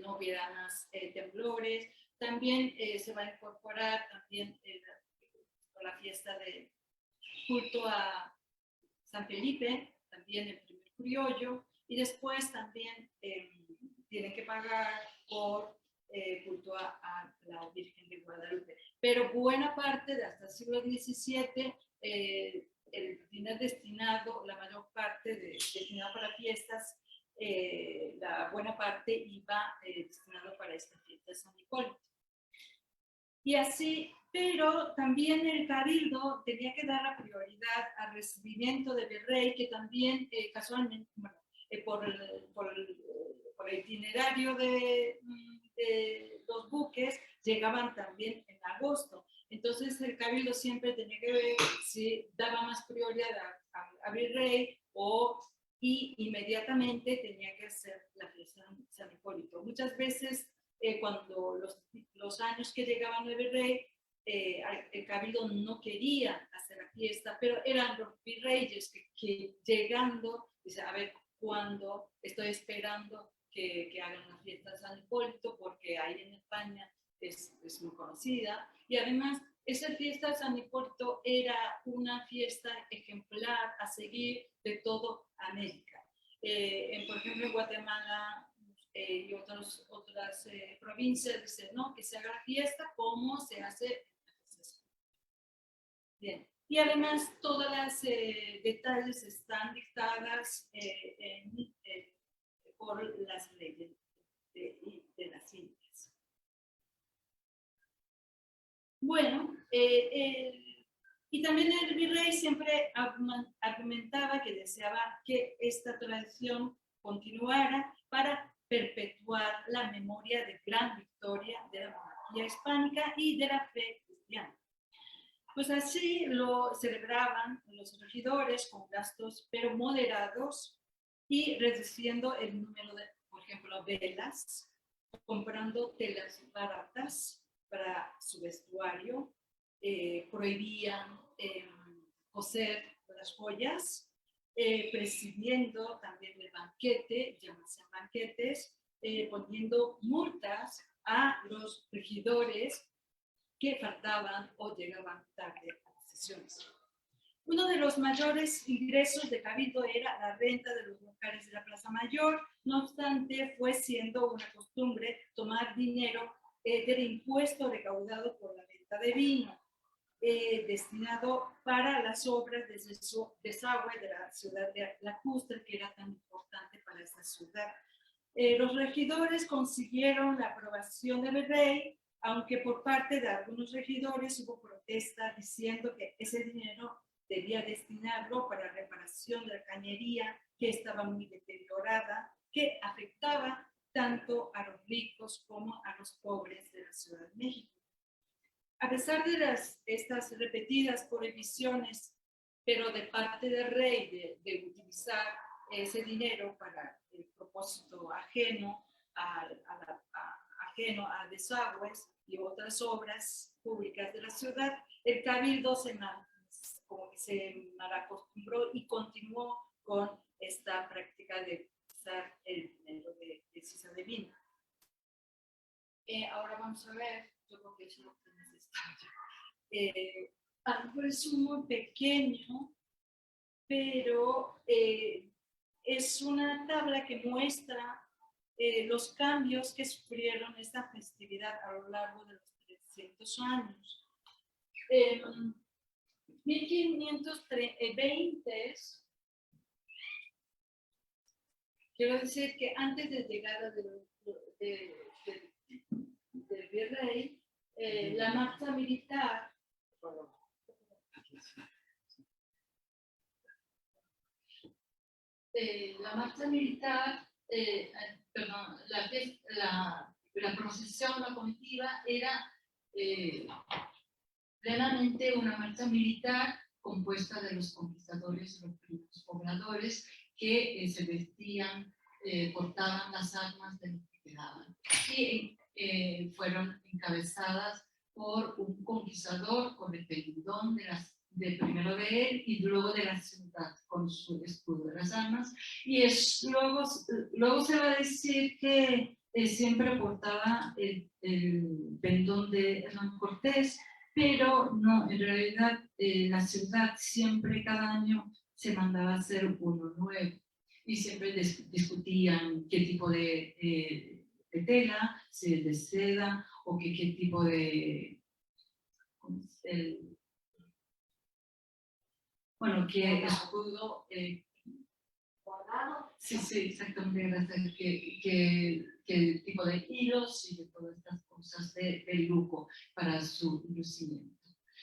no hubiera más temblores. También se va a incorporar también la fiesta de culto a San Felipe, también el primer criollo, y después también tienen que pagar por culto a la Virgen de Guadalupe. Pero buena parte de hasta el siglo XVII, el dinero destinado, la mayor parte destinado para fiestas, la buena parte iba destinado para esta fiesta de San Hipólito. Y así, pero también el cabildo tenía que dar la prioridad al recibimiento del virrey, que también casualmente, bueno, por el itinerario de los buques, llegaban también en agosto. Entonces el cabildo siempre tenía que ver si daba más prioridad a virrey y inmediatamente tenía que hacer la fiesta de San Hipólito. Muchas veces cuando los años que llegaban el virrey, el cabildo no quería hacer la fiesta, pero eran los virreyes que llegando, dice, a ver, ¿cuándo? Estoy esperando que hagan la fiesta de San Hipólito, porque ahí en España es muy conocida. Y además, esa fiesta de San Hipólito era una fiesta ejemplar a seguir de toda América. Por ejemplo, en Guatemala y otras provincias dicen, no, que se haga la fiesta como se hace. Bien. Y además, todas las detalles están dictadas por las leyes de las Indias. Bueno, y también el virrey siempre argumentaba que deseaba que esta tradición continuara para perpetuar la memoria de gran victoria de la monarquía hispánica y de la fe cristiana. Pues así lo celebraban los regidores con gastos pero moderados y reduciendo el número de, por ejemplo, velas, comprando telas baratas para su vestuario, prohibían coser las joyas, presidiendo también el banquete, llamarse banquetes, poniendo multas a los regidores que faltaban o llegaban tarde a las sesiones. Uno de los mayores ingresos de cabildo era la renta de los locales de la Plaza Mayor. No obstante, fue siendo una costumbre tomar dinero del impuesto recaudado por la venta de vino, destinado para las obras de desagüe de la ciudad de Lacustre, que era tan importante para esta ciudad. Los regidores consiguieron la aprobación del virrey, aunque por parte de algunos regidores hubo protesta diciendo que ese dinero debía destinarlo para la reparación de la cañería, que estaba muy deteriorada, que afectaba tanto a los ricos como a los pobres de la Ciudad de México. A pesar de estas repetidas prohibiciones, pero de parte del rey de utilizar ese dinero para el propósito ajeno a desagües y otras obras públicas de la ciudad, el cabildo se malacostumbró y continuó con esta práctica de usar el dinero de cisa de vino. Ahora vamos a ver, yo creo que eso es lo que necesitamos. A lo mejor es muy pequeño, pero es una tabla que muestra los cambios que sufrieron esta festividad a lo largo de los 300 años. 1520, quiero decir que antes de llegada del virrey, la marcha militar, perdón, la procesión, la comitiva era plenamente una marcha militar compuesta de los conquistadores, los primeros pobladores que se vestían, portaban las armas de los que quedaban. Y fueron encabezadas por un conquistador con el pendón primero de él y luego de la ciudad con su escudo de las armas. Y luego se va a decir que siempre portaba el pendón de Hernán Cortés, pero no, en realidad la ciudad siempre cada año se mandaba a hacer uno nuevo y siempre discutían qué tipo de tela, si es de seda o qué tipo de... bueno, qué escudo... sí, exactamente, gracias. ¿Qué tipo de hilos y de todas estas cosas de lujo para su lucimiento?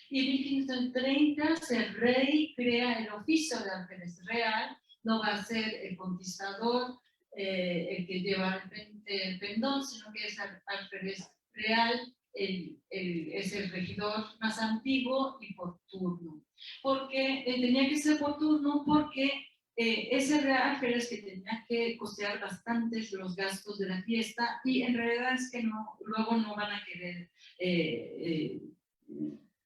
Y en 1530 el rey crea el oficio de alférez real, no va a ser el conquistador el que lleva el pendón, sino que es alférez real es el regidor más antiguo y por turno. Porque tenía que ser por turno porque ese Alférez que tenía que costear bastantes los gastos de la fiesta y en realidad es que no, luego no van a querer,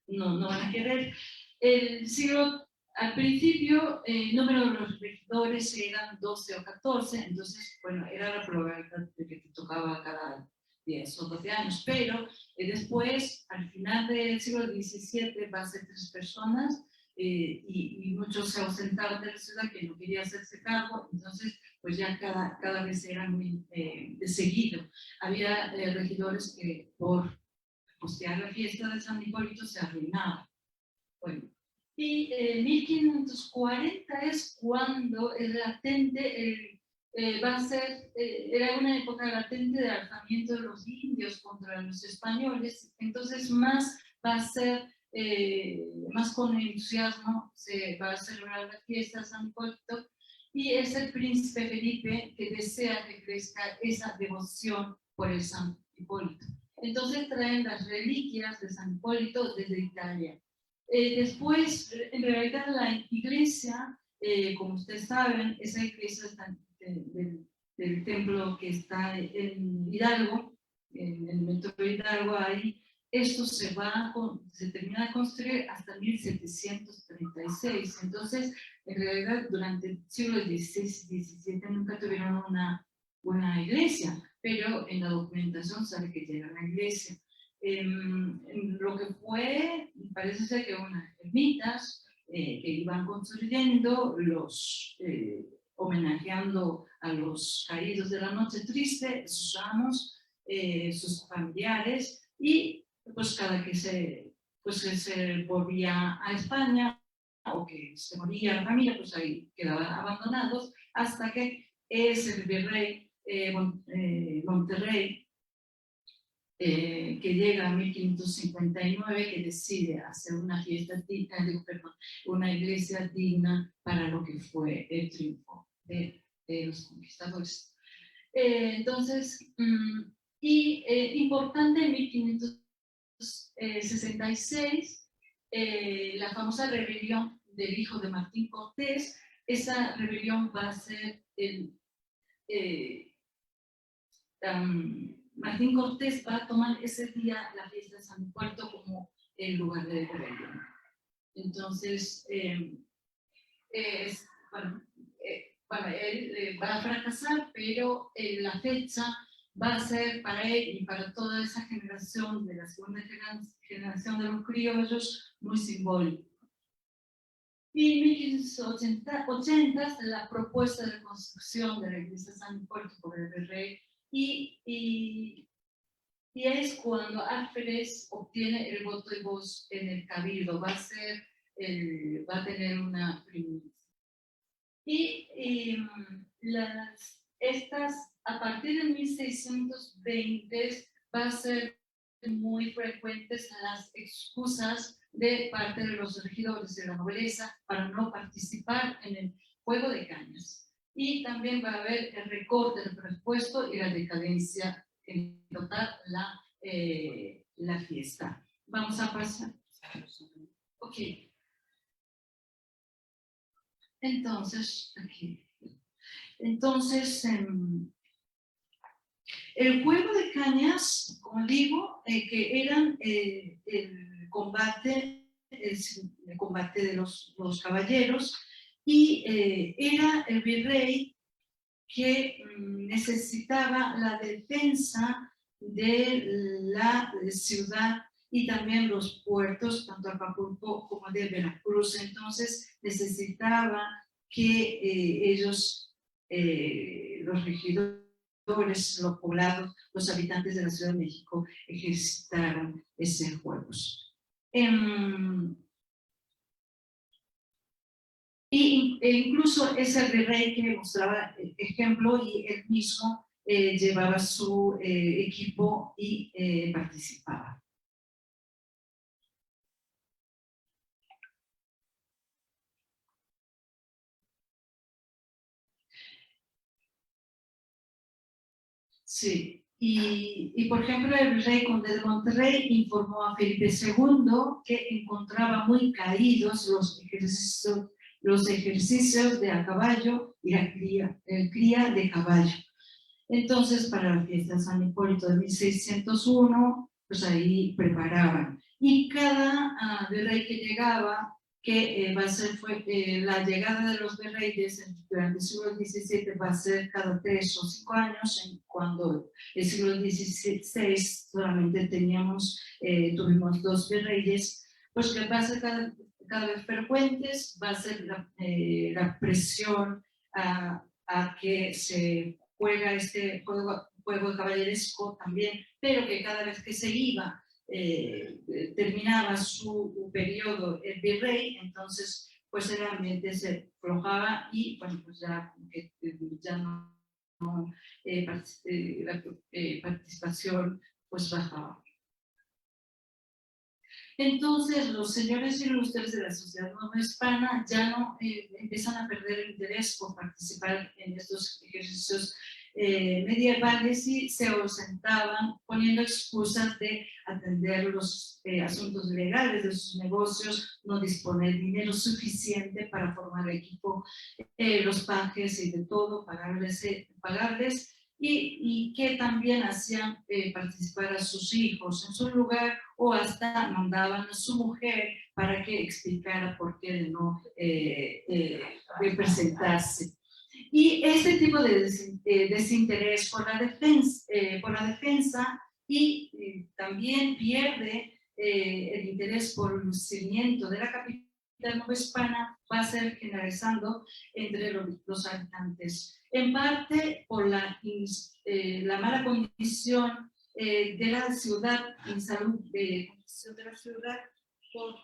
no van a querer. El siglo, al principio, el número de los regidores eran 12 o 14, entonces, bueno, era la probabilidad de que te tocaba cada 10 o 12 años, pero después, al final del siglo XVII, va a ser 3 personas, y muchos se ausentaron de la ciudad que no quería hacerse cargo, entonces pues ya cada vez era muy de seguido. Había regidores que por costear la fiesta de San Hipólito se arruinaban. Bueno, y 1540 es cuando el latente, va a ser, era una época latente de alzamiento de los indios contra los españoles, entonces más va a ser, más con entusiasmo, se va a celebrar la fiesta de San Hipólito, y es el príncipe Felipe que desea que crezca esa devoción por el San Hipólito. Entonces traen las reliquias de San Hipólito desde Italia. Después, en realidad, la iglesia, como ustedes saben, esa iglesia está del templo que está en Hidalgo, en el metro de Hidalgo, ahí, esto se termina de construir hasta 1736. Entonces, en realidad, durante el siglo XVI y XVII nunca tuvieron una iglesia, pero en la documentación sabe que llega la iglesia. Lo que fue, parece ser que unas ermitas que iban construyendo, homenajeando a los caídos de la noche triste, sus amos, sus familiares, y pues cada que se volvía a España o que se moría la familia, pues ahí quedaban abandonados, hasta que es el virrey Monterrey, que llega a 1559, que decide hacer una fiesta digna, una iglesia digna para lo que fue el triunfo de los conquistadores. Entonces, importante, en 1566, la famosa rebelión del hijo de Martín Cortés. Esa rebelión va a ser Martín Cortés va a tomar ese día la fiesta de San Hipólito como el lugar de rebelión. Entonces, él va a fracasar, pero la fecha va a ser para él y para toda esa generación de la segunda generación de los criollos muy simbólico. Y en 1580 la propuesta de construcción de la iglesia de San Hipólito por el virrey, y es cuando Alférez obtiene el voto de voz en el cabildo, va a tener una primicia. Y a partir de 1620 va a ser muy frecuentes las excusas de parte de los regidores de la nobleza para no participar en el juego de cañas. Y también va a haber el recorte del presupuesto y la decadencia en total la fiesta. Vamos a pasar. Ok. Entonces, aquí. Entonces, el juego de cañas, como digo, que eran el combate de los caballeros, y era el virrey que necesitaba la defensa de la ciudad y también los puertos, tanto Acapulco como de Veracruz. Entonces necesitaba que ellos, los regidores, los poblados, los habitantes de la Ciudad de México, ejercitaran esos juegos. Incluso es el virrey que me mostraba el ejemplo, y él mismo llevaba su equipo y participaba. Sí. Y, por ejemplo, el rey conde de Monterrey informó a Felipe II que encontraba muy caídos los ejercicios de a caballo y la cría de caballo. Entonces, para la fiesta de San Hipólito de 1601, pues ahí preparaban. Y cada virrey que llegaba, que va a ser, la llegada de los virreyes durante el siglo XVII va a ser cada 3 o 5 años, cuando el siglo XVI solamente tuvimos 2 virreyes, pues que va a ser cada vez frecuentes, va a ser la presión a que se juega este juego caballeresco también, pero que cada vez que se iba, terminaba su periodo el virrey, entonces pues el ambiente se aflojaba y bueno, pues ya no la participación pues bajaba. Entonces los señores ilustres de la sociedad novohispana ya no empiezan a perder el interés por participar en estos ejercicios medievales y se ausentaban poniendo excusas de atender los asuntos legales de sus negocios, no disponer dinero suficiente para formar equipo, los pajes y de todo, pagarles y que también hacían participar a sus hijos en su lugar o hasta mandaban a su mujer para que explicara por qué de no presentarse. Y este tipo de desinterés por la defensa y también pierde el interés por el lucimiento de la capital novohispana va a ser generalizando entre los habitantes. En parte por la mala condición de la ciudad, en salud de condición de la ciudad, por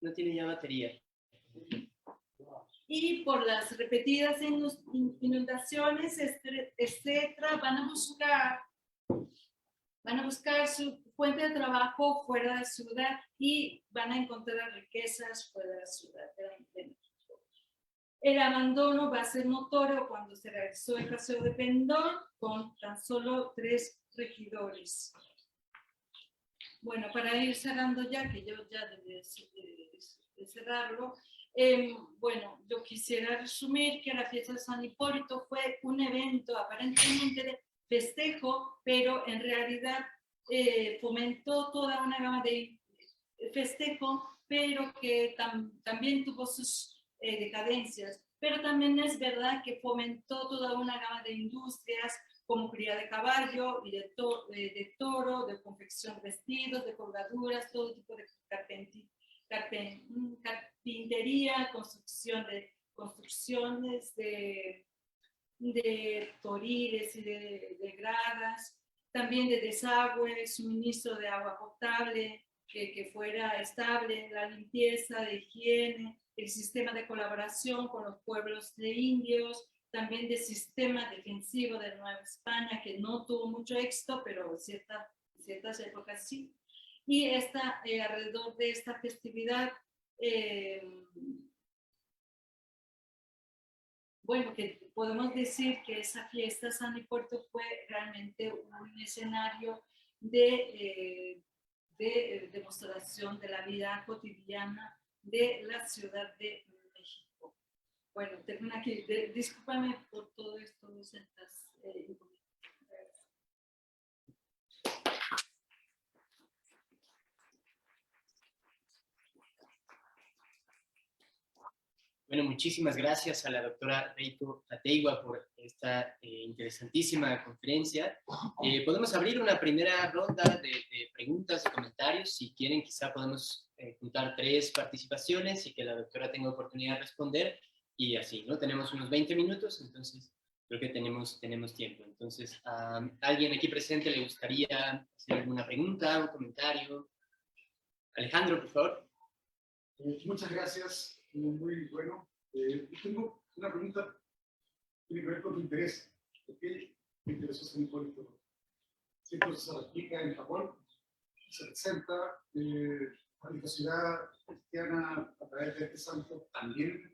No tiene ya batería. Y por las repetidas inundaciones, etcétera, van a buscar su fuente de trabajo fuera de la ciudad y van a encontrar riquezas fuera de la ciudad de México. El abandono va a ser notorio cuando se realizó el paseo de Pendón con tan solo 3 regidores. Bueno, para ir cerrando ya, que yo ya debí de cerrarlo, bueno, yo quisiera resumir que la fiesta de San Hipólito fue un evento aparentemente de festejo, pero en realidad fomentó toda una gama de festejo, pero que también tuvo sus decadencias. Pero también es verdad que fomentó toda una gama de industrias como cría de caballo y de toro, de confección de vestidos, de colgaduras, todo tipo de carpintería, construcciones de toriles y de gradas, también de desagüe, suministro de agua potable, que fuera estable, la limpieza, de higiene, el sistema de colaboración con los pueblos de indios, también del sistema defensivo de Nueva España, que no tuvo mucho éxito, pero ciertas épocas sí. Y alrededor de esta festividad, bueno, que podemos decir que esa fiesta San Hipólito fue realmente un escenario de demostración de la vida cotidiana de la Ciudad de México. Bueno, termino aquí. Discúlpame por todo esto, Bueno, muchísimas gracias a la doctora Reiko Tateigua por esta interesantísima conferencia. Podemos abrir una primera ronda de preguntas y comentarios. Si quieren, quizá podemos juntar 3 participaciones y que la doctora tenga oportunidad de responder. Y así, ¿no? Tenemos unos 20 minutos, entonces creo que tenemos tiempo. Entonces, ¿a alguien aquí presente le gustaría hacer alguna pregunta o comentario? Alejandro, por favor. Muchas gracias. Muy bueno. Tengo una pregunta que tiene que ver con tu interés. ¿Por qué te interesó San Hipólito? ¿Cierto? Se replica en Japón, se presenta la sociedad cristiana a través de este santo también.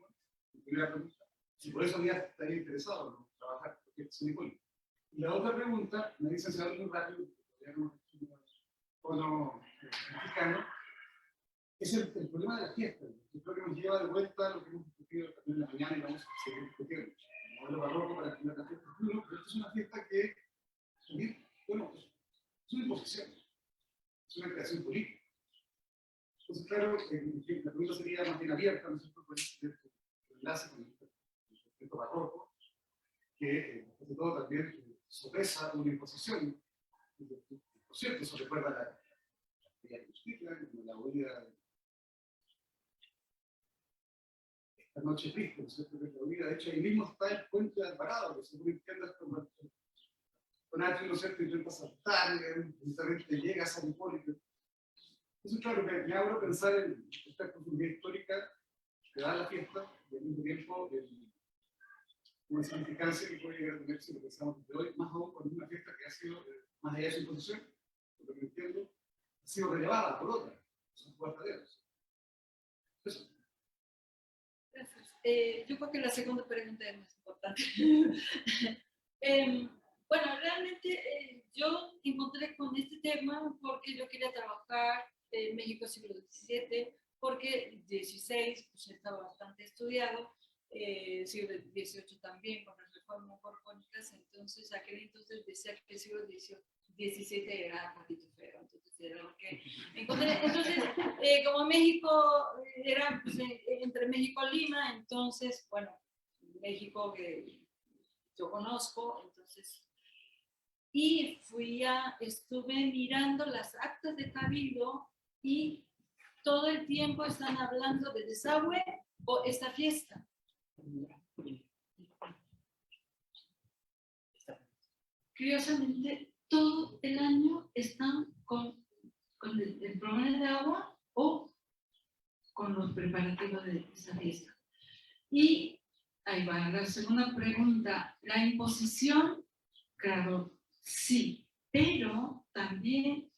primera pregunta. Si por eso ya estaría interesado en trabajar en proyectos San Hipólito. Y la otra pregunta, me dicen se habla muy rápido, o no mexicano, es el problema de la fiesta. Yo creo que nos lleva de vuelta a lo que hemos discutido también en la mañana y vamos a seguir discutiendo. El modelo barroco para entender la fiesta. Pero esta es una fiesta que, bueno, es una imposición, es una creación política. Entonces, claro, la pregunta sería más bien abierta, ¿no es cierto?, por el enlace con el movimiento barroco, que, sobre todo, también sopesa una imposición. Por cierto, eso recuerda la justicia, la huida de esta noche triste, ¿no es cierto?, que es la huida. De hecho, ahí mismo está el puente de Alvarado, que según entiendas, con Nacho, ¿no es cierto?, intenta saltar, precisamente llega a San Hipólito. Eso, claro, me abro a pensar en esta profundidad histórica que da la fiesta y al mismo tiempo una significancia que puede llegar a tener, si lo pensamos desde hoy, más aún con una fiesta que ha sido, más allá de su imposición, por lo que entiendo, ha sido relevada por otra, son cuartaderos. Eso. Gracias. Yo creo que la segunda pregunta es más importante. Bueno, realmente yo encontré con este tema porque yo quería trabajar en México siglo XVII, porque el XVI pues, estaba bastante estudiado, siglo XVIII también, con las reformas borbónicas, entonces aquel entonces decía que el siglo XVII era un poquito feo, entonces era lo que encontré. Entonces, como México era pues, entre México y Lima, entonces, bueno, México que yo conozco, entonces, y estuve mirando las actas de Cabildo y todo el tiempo están hablando de desagüe o esta fiesta. Curiosamente, todo el año están con el problema de agua o con los preparativos de esa fiesta. Y ahí va la segunda pregunta. La imposición, claro, sí, pero también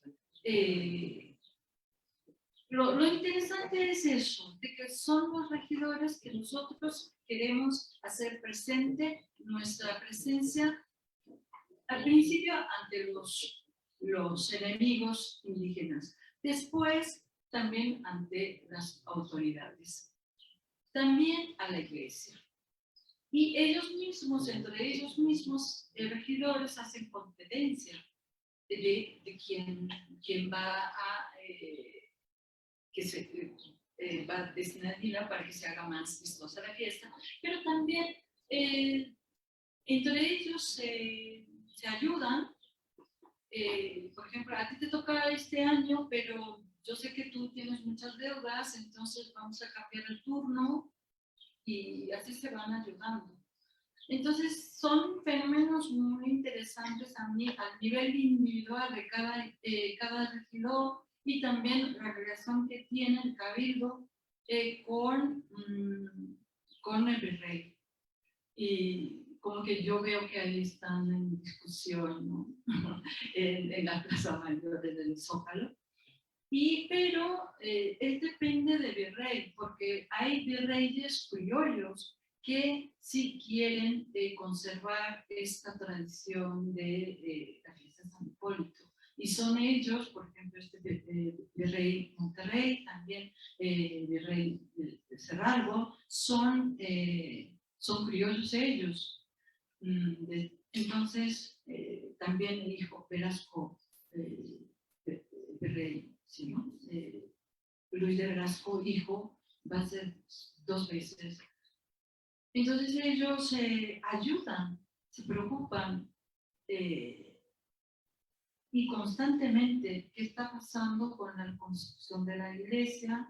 lo interesante es eso, de que son los regidores que nosotros queremos hacer presente nuestra presencia al principio ante los enemigos indígenas, después también ante las autoridades, también a la iglesia. Y ellos mismos, entre ellos mismos, regidores hacen competencia de quién va a va a destinar dinero para que se haga más vistosa la fiesta, pero también entre ellos se ayudan. Por ejemplo, a ti te toca este año, pero yo sé que tú tienes muchas deudas, entonces vamos a cambiar el turno y así se van ayudando. Entonces, son fenómenos muy interesantes a mí, al nivel individual de cada regidor y también la relación que tiene el cabildo con el virrey. Y como que yo veo que ahí están en discusión, ¿no? en la Plaza Mayor del Zócalo. Pero depende del virrey, porque hay virreyes criollos que sí quieren conservar esta tradición de la fiesta de San Hipólito. Y son ellos, por ejemplo, virrey Monterrey, también virrey de Cerralbo, son criollos ellos. Entonces, también el hijo Velasco, virrey, ¿sí, no? Luis de Velasco, hijo, va a ser 2 veces. Entonces ellos ayudan, se preocupan y constantemente qué está pasando con la construcción de la iglesia,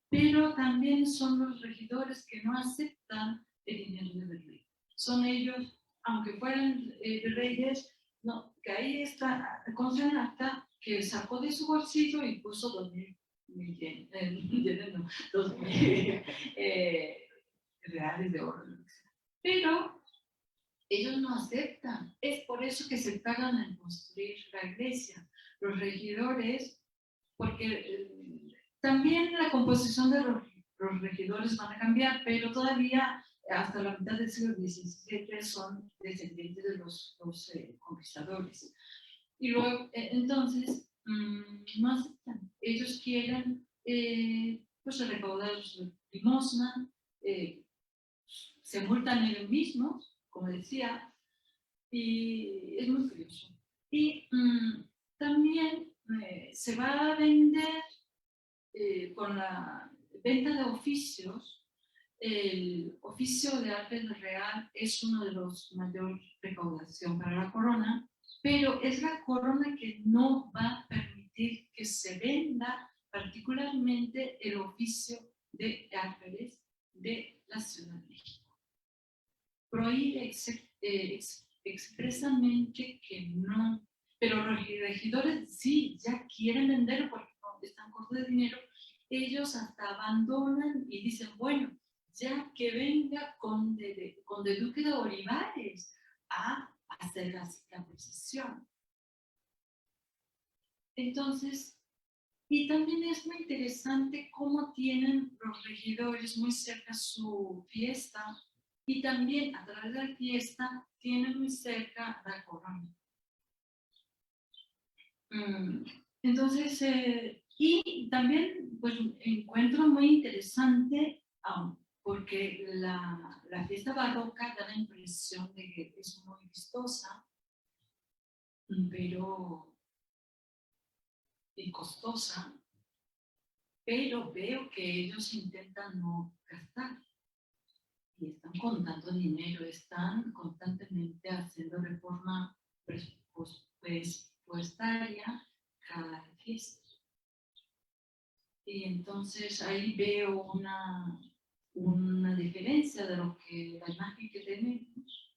pero también son los regidores que no aceptan el dinero de virrey. Son ellos, aunque fueran virreyes, no, que ahí está, consta en acta que sacó de su bolsillo y puso 2,000 reales de oro. Pero ellos no aceptan. Es por eso que se tardan en construir la iglesia. Los regidores, porque también la composición de los los regidores van a cambiar, pero todavía hasta la mitad del siglo XVII son descendientes de los conquistadores. Y luego, entonces, no aceptan. Ellos quieren pues recaudar su limosna, se multan ellos mismos, como decía, y es muy curioso. Y también se va a vender con la venta de oficios. El oficio de arte real es uno de los mayor recaudación para la corona, pero es la corona que no va a permitir que se venda particularmente el oficio de alférez de la Ciudad de México. Prohíbe expresamente que no, pero los regidores sí, ya quieren vender porque están cortos de dinero, ellos hasta abandonan y dicen, bueno, ya que venga Conde Duque de Olivares a hacer la procesión. Entonces, y también es muy interesante cómo tienen los regidores muy cerca su fiesta y también a través de la fiesta tienen muy cerca la corona. Entonces, y también pues, encuentro muy interesante porque la fiesta barroca da la impresión de que es muy vistosa, pero y costosa, pero veo que ellos intentan no gastar y están contando dinero, están constantemente haciendo reforma presupuestaria cada fiesta. Y entonces ahí veo una diferencia de lo que la imagen que tenemos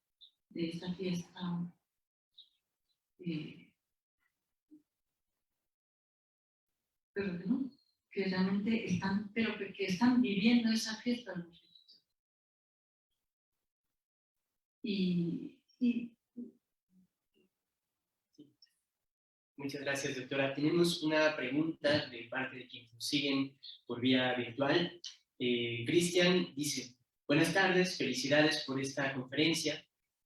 de esta fiesta pero que no, que realmente están, pero que están viviendo esa fiesta de los hijos. Muchas gracias, doctora. Tenemos una pregunta de parte de quienes nos siguen por vía virtual. Cristian dice, buenas tardes, felicidades por esta conferencia.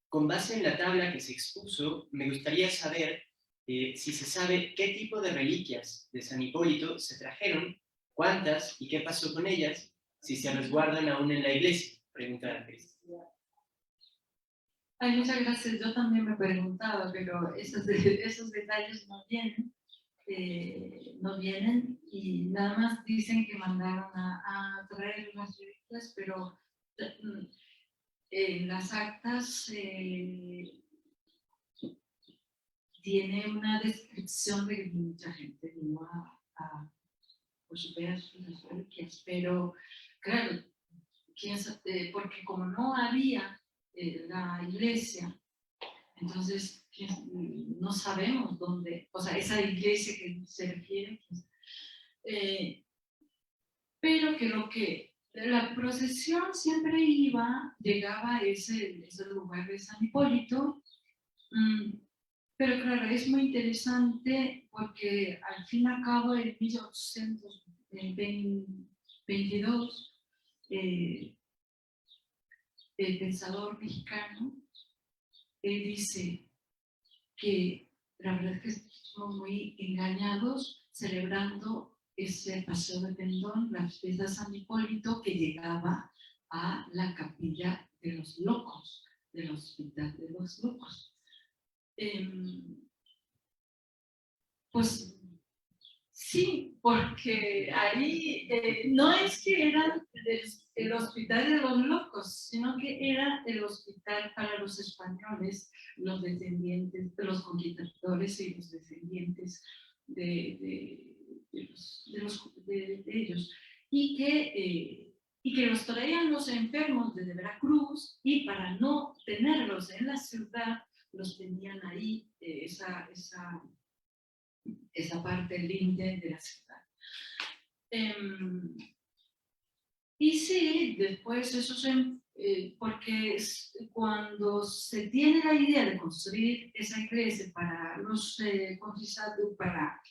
Con base en la tabla que se expuso, me gustaría saber si se sabe qué tipo de reliquias de San Hipólito se trajeron, cuántas y qué pasó con ellas, si se resguardan aún en la iglesia, pregunta Cristian. Ay, muchas gracias. Yo también me preguntaba, pero esos detalles no vienen y nada más dicen que mandaron a traer unas reliquias, pero en las actas tiene una descripción de que mucha gente vino a ver las reliquias, pero claro, porque como no había la iglesia, entonces no sabemos dónde, o sea, esa iglesia que se refiere, pero que la procesión siempre llegaba a ese lugar de San Hipólito, pero claro, es muy interesante porque al fin y al cabo en 1822 el pensador mexicano dice que la verdad es que estamos muy engañados celebrando ese paseo de pendón, la fiesta de San Hipólito, que llegaba a la capilla de los locos, del hospital de los locos. Pues sí, porque ahí no es que era el hospital de los locos, sino que era el hospital para los españoles, los descendientes de los conquistadores y los descendientes de ellos, y que los traían los enfermos desde Veracruz y para no tenerlos en la ciudad, los tenían ahí, esa parte linda de la ciudad. Y sí, después eso porque cuando se tiene la idea de construir esa iglesia para los conquistados, para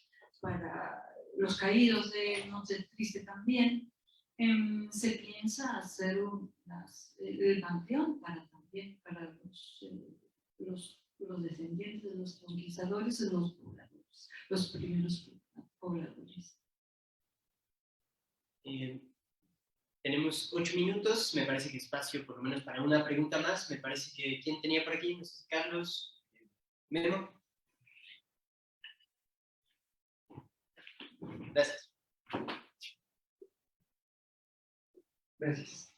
los caídos de Montetriste también, Se piensa hacer el panteón también para los descendientes de los conquistadores y los pobladores, los primeros pobladores. Tenemos 8 minutos, me parece que espacio por lo menos para una pregunta más. Me parece que, ¿quién tenía por aquí? No sé si Carlos, Memo. Gracias. Gracias.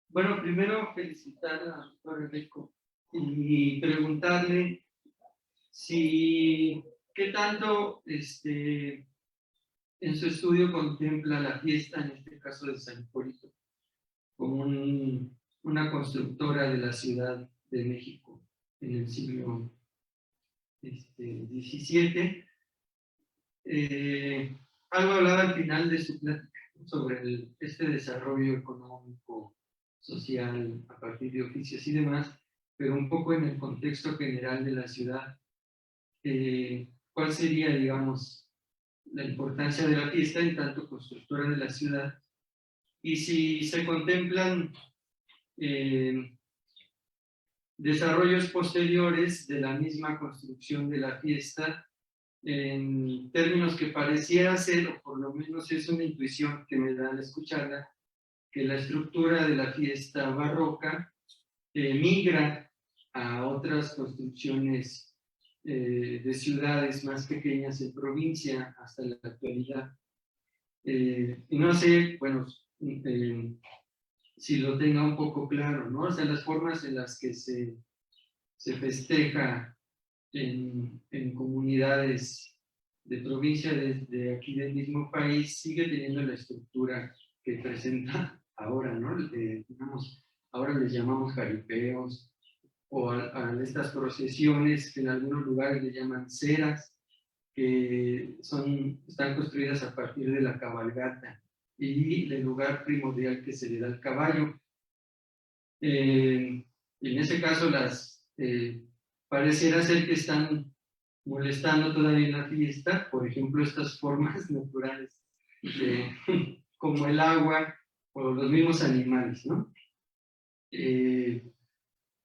Bueno, primero felicitar a doctor Rico y preguntarle si, qué tanto en su estudio contempla la fiesta, en este caso de San Hipólito, como una constructora de la Ciudad de México en el siglo XVII. Algo hablaba al final de su plática sobre este desarrollo económico, social, a partir de oficios y demás, pero un poco en el contexto general de la ciudad. ¿Cuál sería, digamos, la importancia de la fiesta en tanto constructora de la ciudad? Y si se contemplan desarrollos posteriores de la misma construcción de la fiesta, en términos que pareciera ser, o por lo menos es una intuición que me da al escucharla, que la estructura de la fiesta barroca migra a otras construcciones de ciudades más pequeñas en provincia hasta la actualidad. Y no sé, bueno, si lo tenga un poco claro, ¿no? O sea, las formas en las que se festeja en comunidades de provincia de aquí del mismo país, sigue teniendo la estructura que presenta ahora, ¿no? Digamos, ahora les llamamos jaripeos, o a estas procesiones que en algunos lugares le llaman ceras, que están construidas a partir de la cabalgata y el lugar primordial que se le da al caballo. En ese caso, pareciera ser que están molestando todavía en la fiesta, por ejemplo, estas formas naturales, como el agua o los mismos animales, ¿no?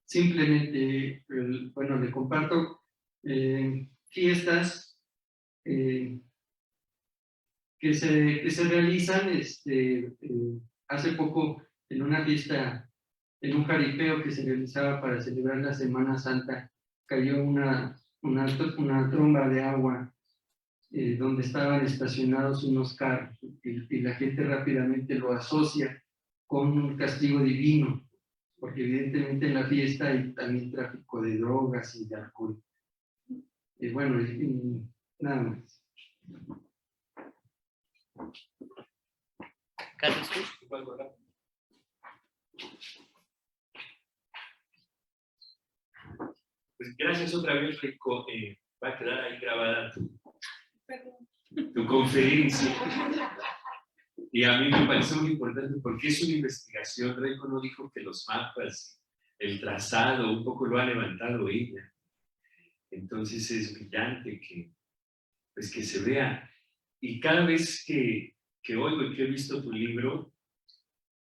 Simplemente, bueno, le comparto fiestas que se realizan hace poco en una fiesta, en un jaripeo que se realizaba para celebrar la Semana Santa, cayó una tromba de agua donde estaban estacionados unos carros y la gente rápidamente lo asocia con un castigo divino, porque evidentemente en la fiesta hay también tráfico de drogas y de alcohol. Bueno, nada más. Carlos, ¿tú? Pues gracias otra vez, Rico. Va a quedar ahí grabada tu conferencia. Y a mí me parece muy importante porque es una investigación. Rico no dijo que los mapas, el trazado, un poco lo ha levantado ella. Entonces es brillante que se vea. Y cada vez que oigo y que he visto tu libro,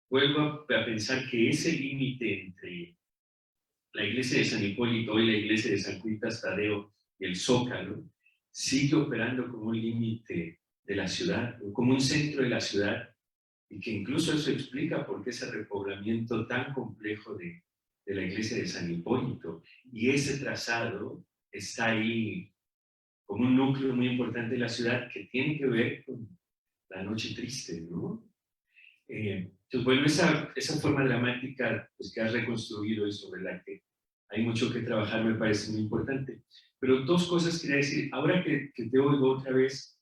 vuelvo a pensar que ese límite entre la iglesia de San Hipólito y la iglesia de San Cuitas Tadeo y el Zócalo sigue operando como un límite de la ciudad, como un centro de la ciudad, y que incluso eso explica por qué ese repoblamiento tan complejo de la iglesia de San Hipólito. Y ese trazado está ahí como un núcleo muy importante de la ciudad que tiene que ver con la noche triste, ¿no? Entonces, bueno, esa forma dramática pues, que has reconstruido y sobre la que hay mucho que trabajar me parece muy importante. Pero dos cosas quería decir. Ahora que te oigo otra vez,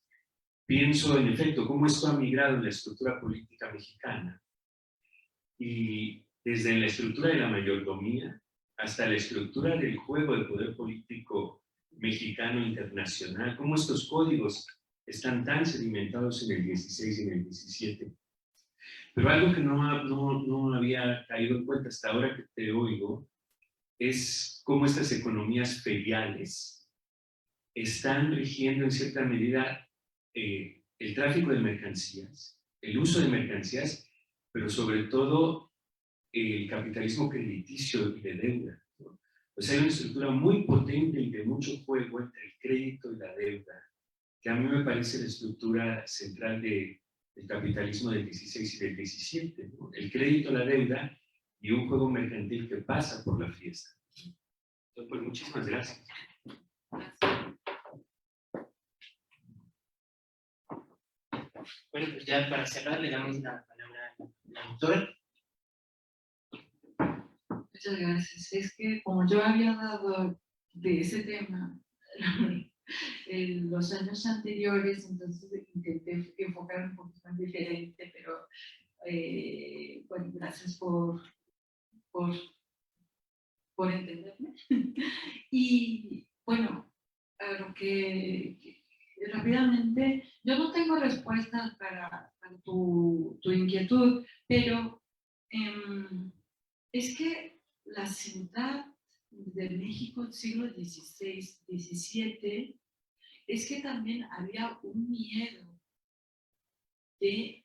pienso en efecto cómo esto ha migrado en la estructura política mexicana. Y desde la estructura de la mayordomía hasta la estructura del juego de poder político mexicano internacional, cómo estos códigos están tan sedimentados en el 16 y en el 17. Pero algo que no había caído en cuenta hasta ahora que te oigo es cómo estas economías feriales están rigiendo en cierta medida el tráfico de mercancías, el uso de mercancías, pero sobre todo el capitalismo crediticio y de deuda, ¿no? Pues hay una estructura muy potente y de mucho juego entre el crédito y la deuda, que a mí me parece la estructura central del capitalismo del 16 y del 17, ¿no? El crédito, la deuda y un juego mercantil que pasa por la fiesta. Entonces, pues muchísimas gracias. Bueno, pues ya para cerrar le damos la palabra al autor. Muchas gracias. Es que como yo había dado de ese tema en los años anteriores, entonces intenté enfocar un poquito más diferente, pero bueno, gracias por entenderme. Y bueno, a lo que rápidamente, yo no tengo respuestas para tu inquietud, pero es que la ciudad de México del siglo XVI, XVII, es que también había un miedo de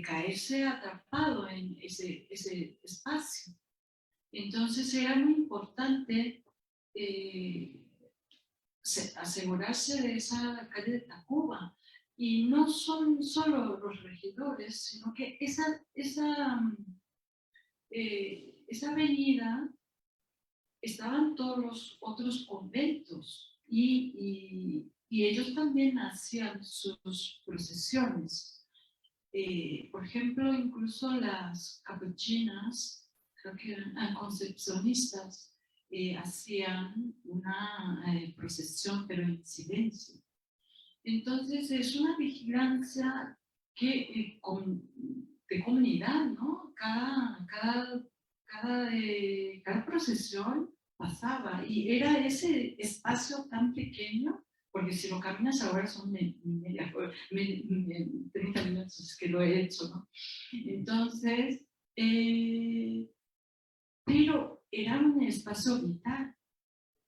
caerse atrapado en ese espacio. Entonces era muy importante asegurarse de esa calle de Tacuba. Y no son solo los regidores, sino que esa avenida estaban todos los otros conventos y ellos también hacían sus procesiones. Por ejemplo, incluso las capuchinas, creo que eran concepcionistas, hacían una procesión, pero en silencio. Entonces, es una vigilancia de comunidad, ¿no? Cada procesión pasaba y era ese espacio tan pequeño, porque si lo caminas ahora son 30 minutos que lo he hecho, ¿no? Entonces, pero era un espacio vital,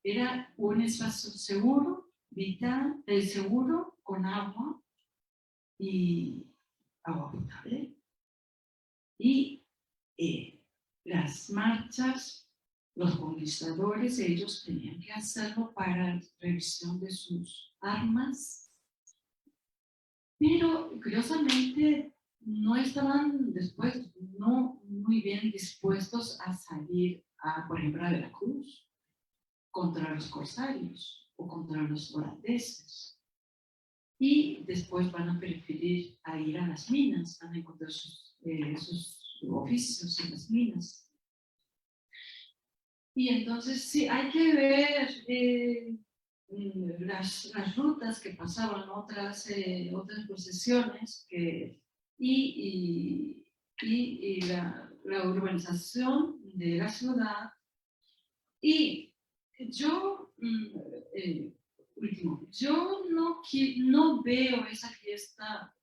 era un espacio seguro, vital, seguro, con agua y agua potable. Y las marchas, los conquistadores, ellos tenían que hacerlo para revisión de sus armas, pero curiosamente no estaban después, no muy bien dispuestos a salir, por ejemplo, a Veracruz contra los corsarios o contra los holandeses. Y después van a preferir a ir a las minas, van a encontrar sus oficios en las minas. Y entonces sí, hay que ver las rutas que pasaban, otras procesiones y la urbanización de la ciudad. Y yo, último, yo no veo esa fiesta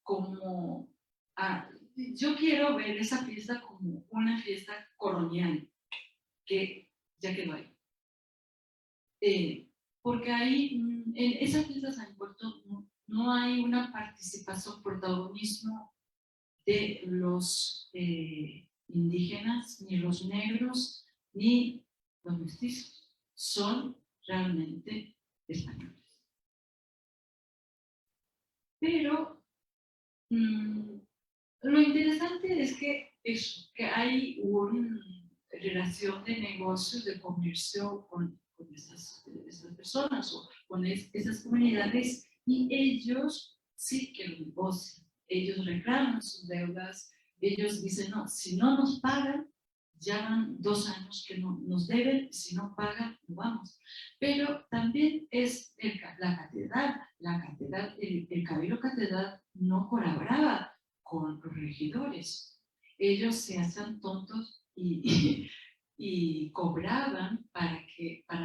como... yo quiero ver esa fiesta como una fiesta colonial, que ya quedó ahí. Porque ahí, en esa fiesta de San Puerto, no hay una participación, protagonismo de los indígenas, ni los negros, ni los mestizos. Son realmente españoles. Pero lo interesante es que hay una relación de negocios, de comercio con esas personas o con esas comunidades, y ellos sí que lo negocian. Ellos reclaman sus deudas, ellos dicen, no, si no nos pagan, ya van 2 años que no nos deben, si no pagan, no vamos. Pero también es la catedral, el cabildo catedral no colaboraba con los regidores. Ellos se hacían tontos y cobraban para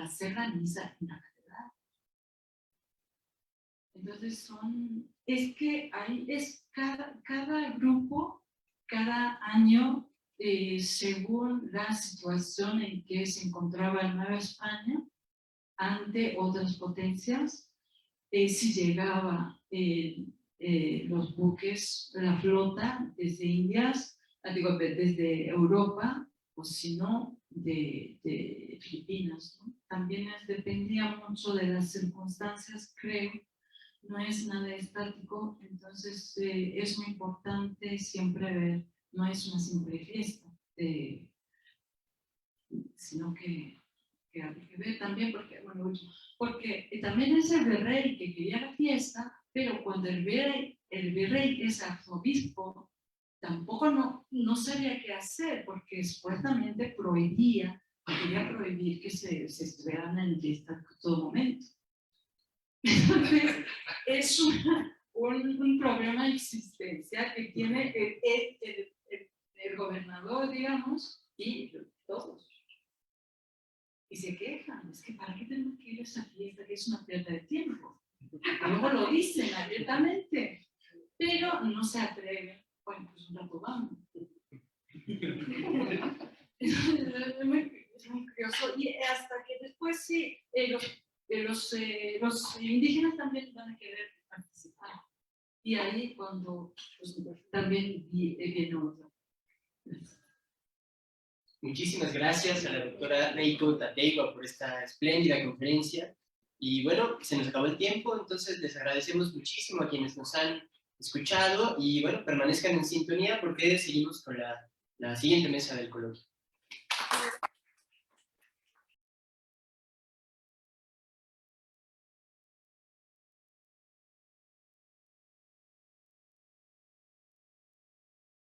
hacer la misa en la catedral. Entonces cada grupo, cada año, según la situación en que se encontraba Nueva España ante otras potencias, si llegaba los buques, la flota desde Indias, digo, desde Europa, o si no, de Filipinas, ¿no? También dependía mucho de las circunstancias, creo, no es nada estático, entonces es muy importante siempre ver, no es una simple fiesta, sino que hay que ver también, porque también es el virrey que quería la fiesta, pero cuando el virrey es arzobispo, tampoco no sabía qué hacer, porque supuestamente quería prohibir que se estuvieran en fiesta en todo momento. Entonces, es un problema existencial que tiene el gobernador, digamos, y todos. Y se quejan, es que ¿para qué tenemos que ir a esa fiesta? Que es una pérdida de tiempo. Luego lo dicen abiertamente, pero no se atreven. Bueno, pues un rato vamos. Es muy curioso. Y hasta que después sí, los indígenas también van a querer participar. Y ahí cuando pues, también viene otro. Muchísimas gracias a la doctora Reiko Tategua por esta espléndida conferencia. Y bueno, se nos acabó el tiempo, entonces les agradecemos muchísimo a quienes nos han escuchado y bueno, permanezcan en sintonía porque seguimos con la siguiente mesa del coloquio.